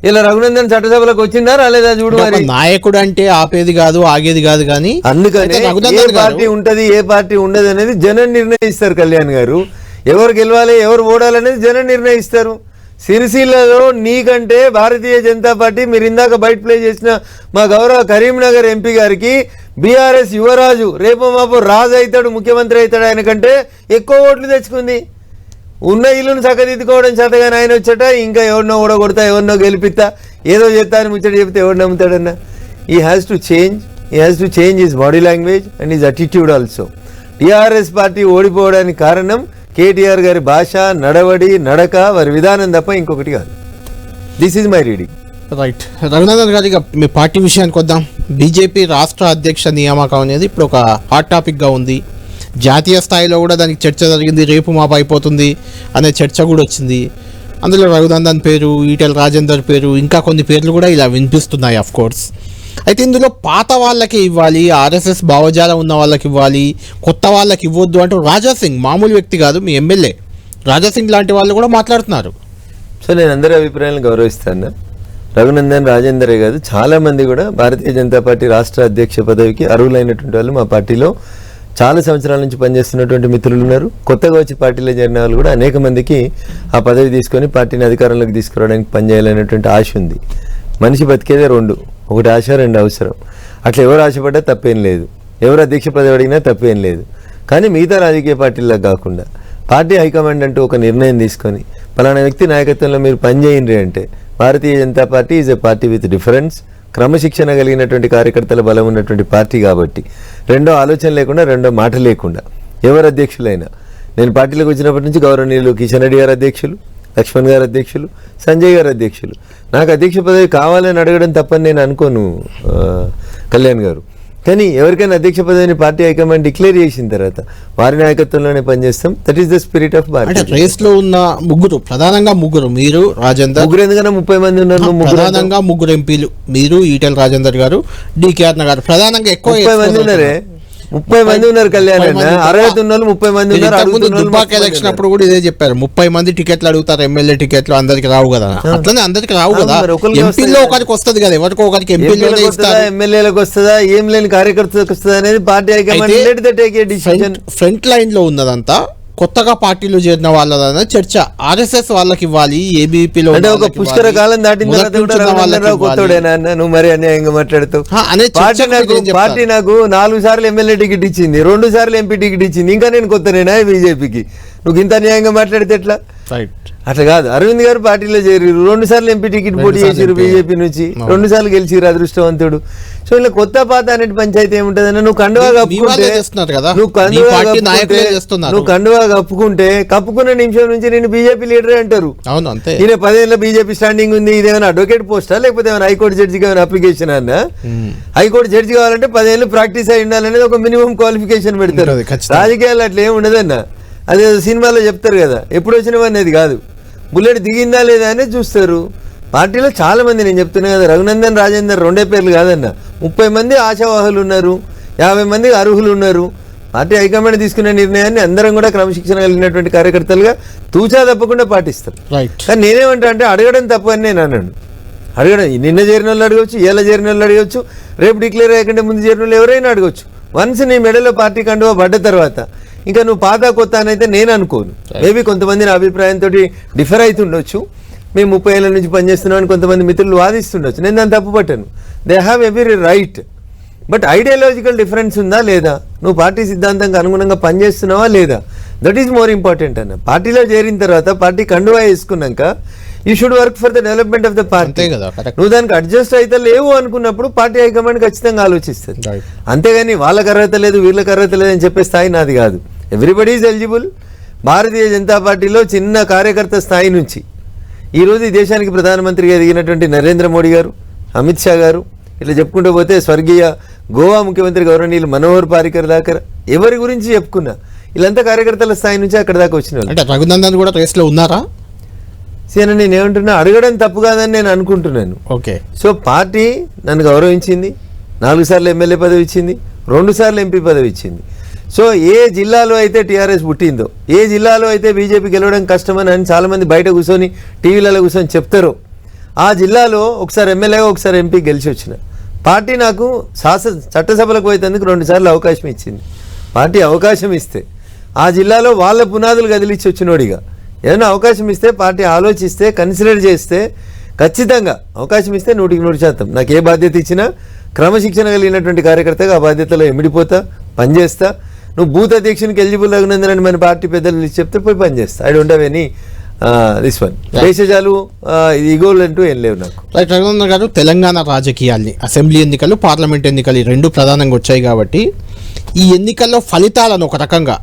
ఇలా రఘునందన్ చట్టసభలకు వచ్చిందా రాలేదా చూడు. మరి నాయకుడు అంటే ఆపేది కాదు, ఆగేది కాదు. కానీ అందుకని ఏ పార్టీ ఉంటది, ఏ పార్టీ ఉండదు అనేది జనం నిర్ణయిస్తారు. కళ్యాణ్ గారు, ఎవరు గెలవాలి, ఎవరు ఓడాలనేది జనం నిర్ణయిస్తారు. సిరిసిల్లలో నీకంటే భారతీయ జనతా పార్టీ, మీరు ఇందాక బయట ప్లే చేసిన మా గౌరవ కరీంనగర్ ఎంపీ గారికి బీఆర్ఎస్ యువరాజు, రేపు మాపు రాజు అవుతాడు, ముఖ్యమంత్రి అవుతాడు, ఆయన కంటే ఎక్కువ ఓట్లు తెచ్చుకుంది. ఉన్న ఇల్లును చక్కదిద్దుకోవడం చేతగాని ఆయన వచ్చట ఇంకా ఎవరినో ఓడగొడతా, ఎవరినో గెలిపిస్తా, ఏదో చెప్తా అని ముచ్చట చెప్తే ఎవరు నమ్ముతాడన్నా? ఈ has to change his body language and his attitude also. TRS party ఓడిపోవడానికి కారణం కేటీఆర్ గారి భాష, నడవడి, నడక, వారి విధానం తప్ప ఇంకొకటి కాదు. This is my reading. Right. Raghunandan గారు, ఇక మీ పార్టీ విషయానికి వద్దాం. బీజేపీ రాష్ట్ర అధ్యక్ష నియామకం అనేది ఇప్పుడు ఒక హాట్ టాపిక్గా ఉంది. జాతీయ స్థాయిలో కూడా దానికి చర్చ జరిగింది. రేపు మాపు అయిపోతుంది అనే చర్చ కూడా వచ్చింది. అందులో రఘునందన్ పేరు, ఈటెల రాజేందర్ పేరు, ఇంకా కొన్ని పేర్లు కూడా ఇలా వినిపిస్తున్నాయి ఆఫ్ కోర్స్. అయితే ఇందులో పాత వాళ్ళకి ఇవ్వాలి, ఆర్ఎస్ఎస్ భావజాలం ఉన్న వాళ్ళకి ఇవ్వాలి, కొత్త వాళ్ళకి ఇవ్వద్దు అంటూ రాజాసింగ్, మామూలు వ్యక్తి కాదు, మీ ఎమ్మెల్యే రాజాసింగ్ లాంటి వాళ్ళు కూడా మాట్లాడుతున్నారు. సో నేను అందరి అభిప్రాయాలను గౌరవిస్తాను. రఘునందన్, రాజేందరే కాదు, చాలామంది కూడా భారతీయ జనతా పార్టీ రాష్ట్ర అధ్యక్ష పదవికి అర్హులైనటువంటి వాళ్ళు మా పార్టీలో చాలా సంవత్సరాల నుంచి పనిచేస్తున్నటువంటి మిత్రులు ఉన్నారు. కొత్తగా వచ్చి పార్టీలో చేరిన వాళ్ళు కూడా అనేక మందికి ఆ పదవి తీసుకొని పార్టీని అధికారంలోకి తీసుకురావడానికి పనిచేయాలనేటువంటి ఆశ ఉంది. మనిషి బతికేదే 2, ఒకటి ఆశ, 2 అవసరం. అట్లా ఎవరు ఆశపడ్డా తప్పేం లేదు, ఎవరు అధ్యక్ష పదవి అడిగినా తప్పేం లేదు. కానీ మిగతా రాజకీయ పార్టీలకు కాకుండా పార్టీ హైకమాండ్ అంటూ ఒక నిర్ణయం తీసుకొని పలానా వ్యక్తి నాయకత్వంలో మీరు పనిచేయండి అంటే, Bharatiya Janata party is a party with difference, క్రమశిక్షణ కలిగినటువంటి కార్యకర్తల బలం ఉన్నటువంటి పార్టీ. కాబట్టి రెండో ఆలోచన లేకుండా, రెండో మాట లేకుండా ఎవరు అధ్యక్షులైనా, నేను పార్టీలోకి వచ్చినప్పటి నుంచి గౌరవనీయులు కిషన్ రెడ్డి గారు అధ్యక్షులు, లక్ష్మణ్ గారు అధ్యక్షులు, సంజయ్ గారు అధ్యక్షులు. నాకు అధ్యక్ష పదవి కావాలని అడగడం తప్పని నేను అనుకోను కళ్యాణ్ గారు. కానీ ఎవరికైనా అధ్యక్ష పదవిని పార్టీ హైకమాండ్ డిక్లేర్ చేసిన తర్వాత వారి నాయకత్వంలోనే పనిచేస్తాం. That is the spirit of అంటే పార్టీ. రేస్ లో ఉన్న ప్రధానంగా ముగ్గురు, మీరు రాజేందర్, ముగ్గురు ఎందుకన్నా 30 మంది ఉన్నారు. ప్రధానంగా ముగ్గురు ఎంపీలు, మీరు, ఈటెల రాజేందర్ గారు, డికే అరుణ గారు, ప్రధానంగా ఎక్కువ 30 మంది ఉన్నారే. 30 మంది ఉన్నారు కళ్యాణ్ అన్న. అర్హత ఉన్న వాళ్ళు 30 మంది ఉన్నారు. దుబ్బాక ఎలక్షన్ అప్పుడు కూడా ఇదే చెప్పారు, 30 మంది టికెట్లు అడుగుతారు, ఎమ్మెల్యే టికెట్లు అందరికి రావు కదా. అట్లనే అందరికి రావు కదా, ఎంపీలో ఒకరికి వస్తుంది కదా, ఎవరికి ఒకరికి ఎంపీలోనే ఇస్తారు. ఎమ్మెల్యేలకు వస్తుందా, ఏం లేని కార్యకర్తలకు వస్తుందా అనేది పార్టీ హైకమాండ్. ఫ్రంట్ లైన్ లో ఉన్నదంతా కొత్తగా పార్టీలో చేరిన వాళ్ళదన్న చర్చ. ఆర్ఎస్ఎస్ వాళ్ళకి ఇవ్వాలి, ఏబీపీలో అంటే ఒక పుష్కర కాలం దాటిన తర్వాత కూడా రఘునందనరావు కొత్తోడేనా అన్న, నువ్వు మరి అన్యాయంగా మాట్లాడుతావు. పార్టీ నాకు 4 సార్లు ఎమ్మెల్యే టికెట్ ఇచ్చింది, 2 సార్లు ఎంపీ టికెట్ ఇచ్చింది, ఇంకా నేను కొత్తనేనా బీజేపీకి? నువ్వు ఇంత అన్యాయంగా మాట్లాడితే ఎట్లా? అట్లా కాదు. అరవింద్ గారు పార్టీలో చేరారు, 2 సార్లు ఎంపీ టికెట్ పోటీ చేసారు బీజేపీ నుంచి, 2 సార్లు గెలిచిరు, అదృష్టవంతుడు. సో ఇలా కొత్త పాత అనేది పంచాయతీ ఏముంటదన్న, నువ్వు కండువా కప్పుకుంటే కప్పుకున్న నిమిషం నుంచి నేను బీజేపీ లీడరే అంటారు. ఈయన 10 ఏళ్ళ బీజేపీ స్టాండింగ్ ఉంది. ఇదేమైనా అడ్వకేట్ పోస్టా, లేకపోతే ఏమైనా హైకోర్టు జడ్జికి ఏమైనా అప్లికేషన్ అన్న? హైకోర్టు జడ్జి కావాలంటే 10 ఏళ్ళు ప్రాక్టీస్ అయి ఉండాలనేది ఒక మినిమం క్వాలిఫికేషన్ పెడతారు. రాజకీయాలు అట్లా ఏమి ఉండదన్న. అదే సినిమాలో చెప్తారు కదా, ఎప్పుడు వచ్చినవనేది కాదు, బుల్లెట్ దిగిందా లేదా అనేది చూస్తారు. పార్టీలో చాలా మంది, నేను చెప్తున్నా కదా, రఘునందన్, రాజేందర్ 2 పేర్లు కాదన్న, 30 మంది ఆశావాహులు ఉన్నారు, 50 మంది అర్హులు ఉన్నారు. పార్టీ హైకమాండ్ తీసుకునే నిర్ణయాన్ని అందరం కూడా క్రమశిక్షణ కలిగినటువంటి కార్యకర్తలుగా తూచా తప్పకుండా పాటిస్తారు. కానీ నేనేమంటా అంటే అడగడం తప్పు అని నేను అన్నాను. అడగడం నిన్న చేరిన వాళ్ళు అడగవచ్చు, ఏళ్ళ చేరిన వాళ్ళు అడగవచ్చు, రేపు డిక్లేర్ అయ్యకంటే ముందు చేరిన వాళ్ళు ఎవరైనా అడగవచ్చు. వన్స్ నీ మెడలో పార్టీ కండువా పడ్డ తర్వాత ఇంకా నువ్వు పాత కొత్త అని అయితే నేను అనుకోను. మేబీ కొంతమంది నా అభిప్రాయంతో డిఫర్ అవుతుండొచ్చు. మేము 30 ఏళ్ళ నుంచి పనిచేస్తున్నామని కొంతమంది మిత్రులు వాదిస్తుండొచ్చు, నేను దాన్ని తప్పు పట్టాను. They have every right. But ideological difference ఉందా లేదా, నువ్వు పార్టీ సిద్ధాంతానికి అనుగుణంగా పనిచేస్తున్నావా లేదా, దట్ ఈజ్ మోర్ ఇంపార్టెంట్ అన్న. పార్టీలో చేరిన తర్వాత పార్టీ కండువా వేసుకున్నాక you should work for the development of the party. నువ్వు దానికి అడ్జస్ట్ అయితే లేవు అనుకున్నప్పుడు పార్టీ హైకమాండ్ ఖచ్చితంగా ఆలోచిస్తుంది. అంతేగాని వాళ్ళకి అర్హత లేదు, వీళ్ళకి అర్హత లేదు అని చెప్పే స్థాయి నాది కాదు. Everybody is eligible. Bharatiya Janata పార్టీలో చిన్న కార్యకర్త స్థాయి నుంచి ఈరోజు ఈ దేశానికి ప్రధానమంత్రిగా ఎదిగినటువంటి నరేంద్ర మోడీ గారు, అమిత్ షా గారు, ఇట్లా చెప్పుకుంటూ పోతే స్వర్గీయ గోవా ముఖ్యమంత్రి గౌరవనీయులు మనోహర్ పారికర్ దాకా ఎవరి గురించి చెప్పుకున్నా వీళ్ళంతా కార్యకర్తల స్థాయి నుంచి అక్కడ దాకా వచ్చిన వాళ్ళు. అంటే రఘునందన్ కూడా రేస్లో ఉన్నారా? సరే, నేను ఏమంటున్నా, అడగడం తప్పు కాదని నేను అనుకుంటున్నాను. ఓకే. సో పార్టీ నన్ను గౌరవించింది, 4 సార్లు ఎమ్మెల్యే పదవి ఇచ్చింది, 2 సార్లు ఎంపీ పదవి ఇచ్చింది. సో ఏ జిల్లాలో అయితే టీఆర్ఎస్ పుట్టిందో, ఏ జిల్లాలో అయితే బీజేపీ గెలవడం కష్టమని అని చాలామంది బయట కూర్చొని టీవీలలో కూర్చొని చెప్తారో, ఆ జిల్లాలో ఒకసారి ఎమ్మెల్యేగా ఒకసారి ఎంపీ గెలిచి వచ్చిన పార్టీ నాకు చట్టసభలకు పోయేందుకు 2 సార్లు అవకాశం ఇచ్చింది. పార్టీ అవకాశం ఇస్తే ఆ జిల్లాలో వాళ్ళ పునాదులు కదిలిచ్చి వచ్చినోడిగా ఏదైనా అవకాశం ఇస్తే, పార్టీ ఆలోచిస్తే, కన్సిడర్ చేస్తే, ఖచ్చితంగా అవకాశం ఇస్తే 100% నాకు ఏ బాధ్యత ఇచ్చినా క్రమశిక్షణ కలిగినటువంటి కార్యకర్తగా ఆ బాధ్యతలో ఎమిడిపోతా, పనిచేస్తా. నువ్వు బూత్ అధ్యక్షునికి ఎలిజిబుల్ రఘునందన్ అని మన పార్టీ పెద్దలు చెప్తే పోయి పనిచేస్తా. I don't have any this one దేశాలు ఈగోలు అంటూ ఏం లేవు నాకు. రైట్. రఘునందన్ గారు, తెలంగాణ రాజకీయాల్ని, అసెంబ్లీ ఎన్నికలు, పార్లమెంట్ ఎన్నికలు, ఈ 2 ప్రధానంగా వచ్చాయి కాబట్టి ఈ ఎన్నికల్లో ఫలితాలను ఒక రకంగా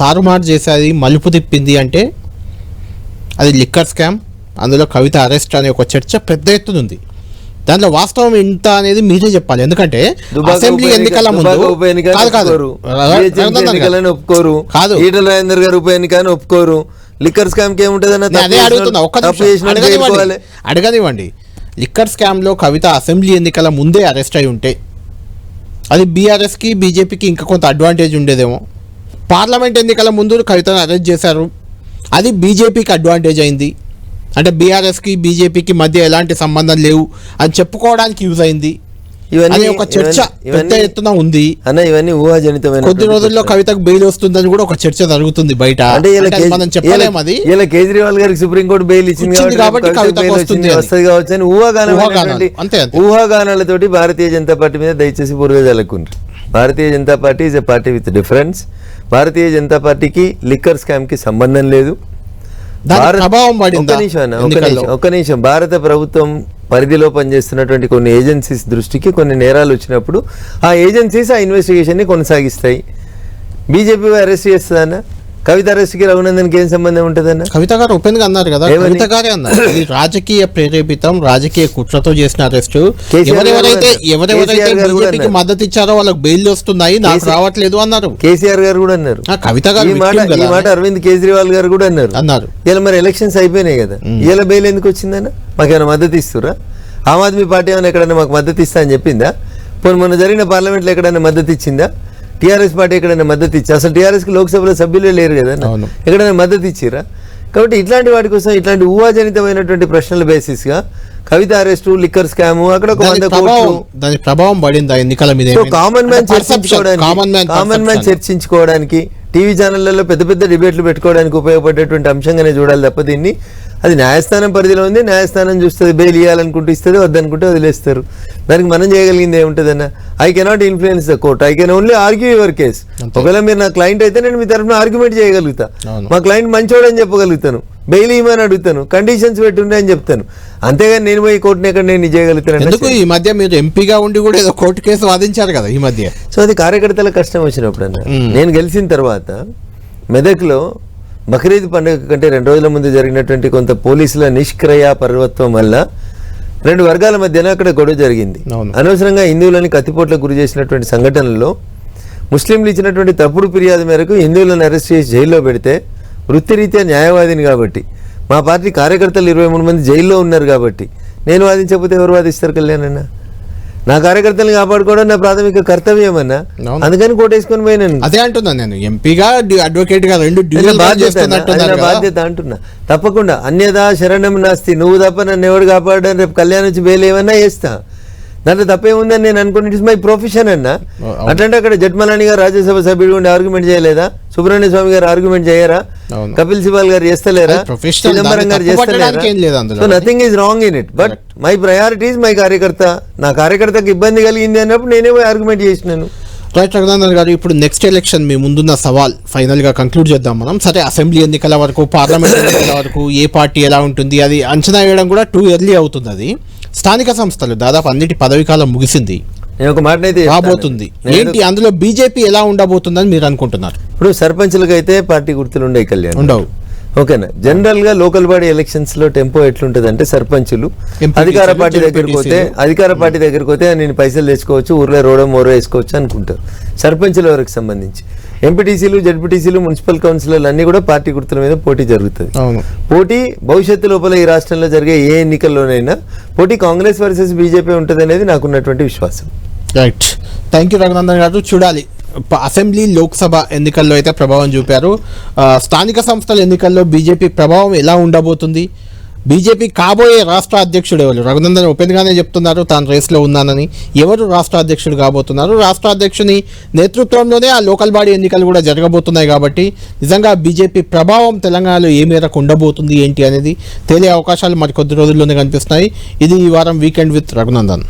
తారుమారు చేసేది, మలుపు తిప్పింది అంటే అది లిక్కర్ స్కామ్, అందులో కవిత అరెస్ట్ అనే ఒక చర్చ పెద్ద ఎత్తున ఉంది. దాంట్లో వాస్తవం ఎంత అనేది మీరే చెప్పాలి. ఎందుకంటే అసెంబ్లీ ఎన్నికల ముందు ఒప్పుకోరు, లిక్కర్ స్కామ్ అదే అడుగుతున్నా, అడగనివ్వండి. లిక్కర్ స్కామ్ లో కవిత అసెంబ్లీ ఎన్నికల ముందే అరెస్ట్ అయి ఉంటే అది బీఆర్ఎస్కి, బీజేపీకి ఇంకా కొంత అడ్వాంటేజ్ ఉండేదేమో. పార్లమెంట్ ఎన్నికల ముందు కవితను అరెస్ట్ చేశారు, అది బీజేపీకి అడ్వాంటేజ్ అయింది. అంటే బీఆర్ఎస్కి, బీజేపీకి మధ్య ఎలాంటి సంబంధం లేవు అని చెప్పుకోవడానికి యూజ్ అయింది. ఇవన్నీ ఒక చర్చ పెద్ద ఎత్తున ఉంది అన్న. ఇవన్నీ ఊహాజనితమైన. కొద్ది రోజుల్లో కవితకు బెయిల్ వస్తుందని కూడా ఒక చర్చ జరుగుతుంది బయట. అంటే మనం చెప్పలేము, అది ఇలా కేజ్రీవాల్ గారికి సుప్రీంకోర్టు బెయిల్ ఇచ్చింది కాబట్టి కవితకు వస్తుంది కావచ్చు అని ఊహాగానాలతోటి భారతీయ జనతా పార్టీ మీద దయచేసి పూర్వే జల్లకుండ్రు. Bharatiya Janata party is a party with difference. Bharatiya Janata పార్టీకి లిక్కర్ స్కామ్ కి సంబంధం లేదు. ఒక్క నిమిషం. భారత ప్రభుత్వం పరిధిలో పనిచేస్తున్నటువంటి కొన్ని ఏజెన్సీస్ దృష్టికి కొన్ని నేరాలు వచ్చినప్పుడు ఆ ఏజెన్సీస్ ఆ ఇన్వెస్టిగేషన్ని కొనసాగిస్తాయి. బీజేపీ అరెస్ట్ చేస్తుందన్న, కవిత అరెస్ట్కి రఘునందన్కి ఏం సంబంధం ఉంటుందన్న? కవిత గారు ఓపెన్ గా అన్నారు కదా, ఏమని? కవిత గారే అన్నారు ఇది రాజకీయ ప్రేరేపితం, రాజకీయ కుట్రతో చేసిన అరెస్టు. కేసీఆర్ ఎవరెవరైతే కేసీఆర్ గారు కూడా బీజేపీకి అన్నారు. మద్దతు ఇచ్చారో వాళ్ళకి బెయిల్ వస్తున్నాయి, నాకు రావట్లేదు అన్నారు. కేసీఆర్ గారు కూడా అన్నారు. కవిత గారు ఈ మాట అరవింద్ కేజ్రీవాల్ గారు కూడా అన్నారు. ఇలా మరి ఎలక్షన్స్ అయిపోయినాయి కదా, ఇలా బెయిల్ ఎందుకు వచ్చిందన్న? మాకేమైనా మద్దతు ఇస్తురా? ఆమ్ ఆద్మీ పార్టీ ఏమైనా ఎక్కడైనా మాకు మద్దతు ఇస్తా అని చెప్పిందా? పోనీ మొన్న జరిగిన పార్లమెంట్లో ఎక్కడైనా మద్దతు ఇచ్చిందా? టీఆర్ఎస్ పార్టీ ఎక్కడైనా మద్దతు ఇచ్చి, అసలు టీఆర్ఎస్కి లోక్సభలో సభ్యులే లేరు కదా, ఎక్కడైనా మద్దతు ఇచ్చిరా? కాబట్టి ఇట్లాంటి వాటి కోసం ఇట్లాంటి ఊహాజనితమైనటువంటి ప్రశ్నల బేసిస్గా కవిత అరెస్టు, లిక్కర్ స్కాము, అక్కడ ఒక 100 కోట్లు, దాని ప్రభావం పడిందా ఎన్నికల మీద? సో కామన్ మ్యాన్ చర్చించుకోవడానికి టీవీ ఛానళ్లలో పెద్ద పెద్ద డిబేట్లు పెట్టుకోవడానికి ఉపయోగపడేటువంటి అంశంగానే చూడాలి తప్ప దీన్ని అది న్యాయస్థానం పరిధిలో ఉంది, న్యాయస్థానం చూస్తుంది, బెయిల్ ఇవ్వాలనుకుంటే ఇస్తుంది, వద్దనుకుంటే వదిలేస్తారు. దానికి మనం చేయగలిగింది ఏముంటుందన్న? I cannot influence the court, I can only argue your case. ఒకవేళ మీరు నా క్లయింట్ అయితే నేను మీ తరఫున ఆర్గ్యుమెంట్ చేయగలుగుతా, మా క్లయింట్ మంచోడని చెప్పగలుగుతాను, బెయిల్ ఇవ్వమని అడుగుతాను, కండిషన్స్ పెట్టుండే అని చెప్తాను. అంతేగాని నేను పోయి కోర్టుని ఎక్కడ నేను చేయగలుగుతాను? ఎందుకు ఈ మధ్య మీరు ఎంపీగా ఉండి కూడా ఏదో కోర్టు కేసు వాదించారు కదా ఈ మధ్య. సో అది కార్యకర్తల కష్టం వచ్చినప్పుడు అన్న. నేను గెలిచిన తర్వాత మెదక్లో బక్రీద్ పండుగ కంటే 2 రోజుల ముందు జరిగినటువంటి కొంత పోలీసుల నిష్క్రియ పర్వత్వం వల్ల 2 వర్గాల మధ్యన అక్కడ గొడవ జరిగింది. అనవసరంగా హిందువులని కత్తిపోట్లకు గురి చేసినటువంటి సంఘటనలో ముస్లింలు ఇచ్చినటువంటి తప్పుడు ఫిర్యాదు మేరకు హిందువులను అరెస్ట్ చేసి జైల్లో పెడితే, వృత్తిరీత్యా న్యాయవాదిని కాబట్టి, మా పార్టీ కార్యకర్తలు 23 మంది జైల్లో ఉన్నారు కాబట్టి నేను వాదించకపోతే ఎవరు వాదిస్తారు? కళ్యాణ్ నా కార్యకర్తలను కాపాడుకోవడం నా ప్రాథమిక కర్తవ్యం అన్న. అందుకని కోటేసుకొని పోయినాను. అదే అంటున్నాను నేను, ఎంపీగా అడ్వకేట్ గా రెండు బాధ్యత అంటున్నా. తప్పకుండా అన్యదా శరణం నాస్తి, నువ్వు తప్ప నన్ను ఎవరు కాపాడని రేపు కళ్యాణ్ నుంచి బెయిల్ ఏమన్నా వేస్తా, దాంట్లో తప్పేముందని నేను అనుకుని ఇట్స్ మై ప్రొఫెషన్ అన్న. అట్లాంటి అక్కడ జట్మలాని గారు రాజ్యసభ సభ్యుడు ఉండి ఆర్గ్యుమెంట్ చేయలేదా? సుబ్రహ్మణ్య స్వామి గారు ఆర్గ్యుమెంట్ చేయరా? కపిల్ సిబాల్ గారు చేస్తలేరా? చిదంబరం గారు చేస్తలేరా? So nothing is wrong in it, but my priority is my karyakarta. నా కార్యకర్తకు ఇబ్బంది కలిగింది అన్నప్పుడు నేనే ఆర్గ్యుమెంట్ చేసినాను. రైట్ రఘునందన్ గారు, ఇప్పుడు నెక్స్ట్ ఎలక్షన్ మీ ముందున్న సవాల్ ఫైనల్ గా కంక్లూడ్ చేద్దాం మనం. సరే, అసెంబ్లీ ఎన్నికల వరకు, పార్లమెంట్ ఎన్నికల వరకు ఏ పార్టీ ఎలా ఉంటుంది అది అంచనా వేయడం కూడా టూ ఎర్లీ అవుతుంది. అది స్థానిక సంస్థలు దాదాపు అన్నిటి పదవీకాలం ముగిసింది, నేను ఒక మాట అయితే రాబోతుంది ఏంటి, అందులో బీజేపీ ఎలా ఉండబోతుందని మీరు అనుకుంటున్నారు? ఇప్పుడు సర్పంచులకు అయితే పార్టీ గుర్తులు ఉండే కళ్యాణ్ ఉండవు, ఓకేనా? జనరల్ గా లోకల్ బాడీ ఎలక్షన్స్ లో టెంపో ఎట్లుంటది అంటే, సర్పంచులు అధికార పార్టీ దగ్గరికి పోతే నేను పైసలు తెచ్చుకోవచ్చు, ఊర్లో రోడో మోరో వేసుకోవచ్చు అనుకుంటారు. సర్పంచుల వరకు సంబంధించి ఎంపీటీసీలు, జడ్పీటీసీలు, మున్సిపల్ కౌన్సిలర్లు అన్ని కూడా పార్టీ గుర్తుల మీద పోటీ జరుగుతుంది. పోటీ భవిష్యత్తు లోపల ఈ రాష్ట్రంలో జరిగే ఏ ఎన్నికల్లోనైనా పోటీ కాంగ్రెస్ వర్సెస్ బీజేపీ ఉంటుంది అనేది నాకున్నటువంటి విశ్వాసం. రైట్, థ్యాంక్ యూ రఘునందన్ గారు. చూడాలి, అసెంబ్లీ, లోక్సభ ఎన్నికల్లో అయితే ప్రభావం చూపారు. స్థానిక సంస్థల ఎన్నికల్లో బీజేపీ ప్రభావం ఎలా ఉండబోతుంది? బీజేపీ కాబోయే రాష్ట్ర అధ్యక్షుడు ఎవరు? రఘునందన్ ఓపెన్గానే చెప్తున్నారు తాను రేస్లో ఉన్నానని. ఎవరు రాష్ట్ర అధ్యక్షుడు కాబోతున్నారు? రాష్ట్ర అధ్యక్షుని నేతృత్వంలోనే ఆ లోకల్ బాడీ ఎన్నికలు కూడా జరగబోతున్నాయి కాబట్టి నిజంగా బీజేపీ ప్రభావం తెలంగాణలో ఏ మేరకు ఉండబోతుంది ఏంటి అనేది తేలే అవకాశాలు మరి కొద్ది రోజుల్లోనే కనిపిస్తున్నాయి. ఇది ఈ వారం వీకెండ్ విత్ రఘునందన్.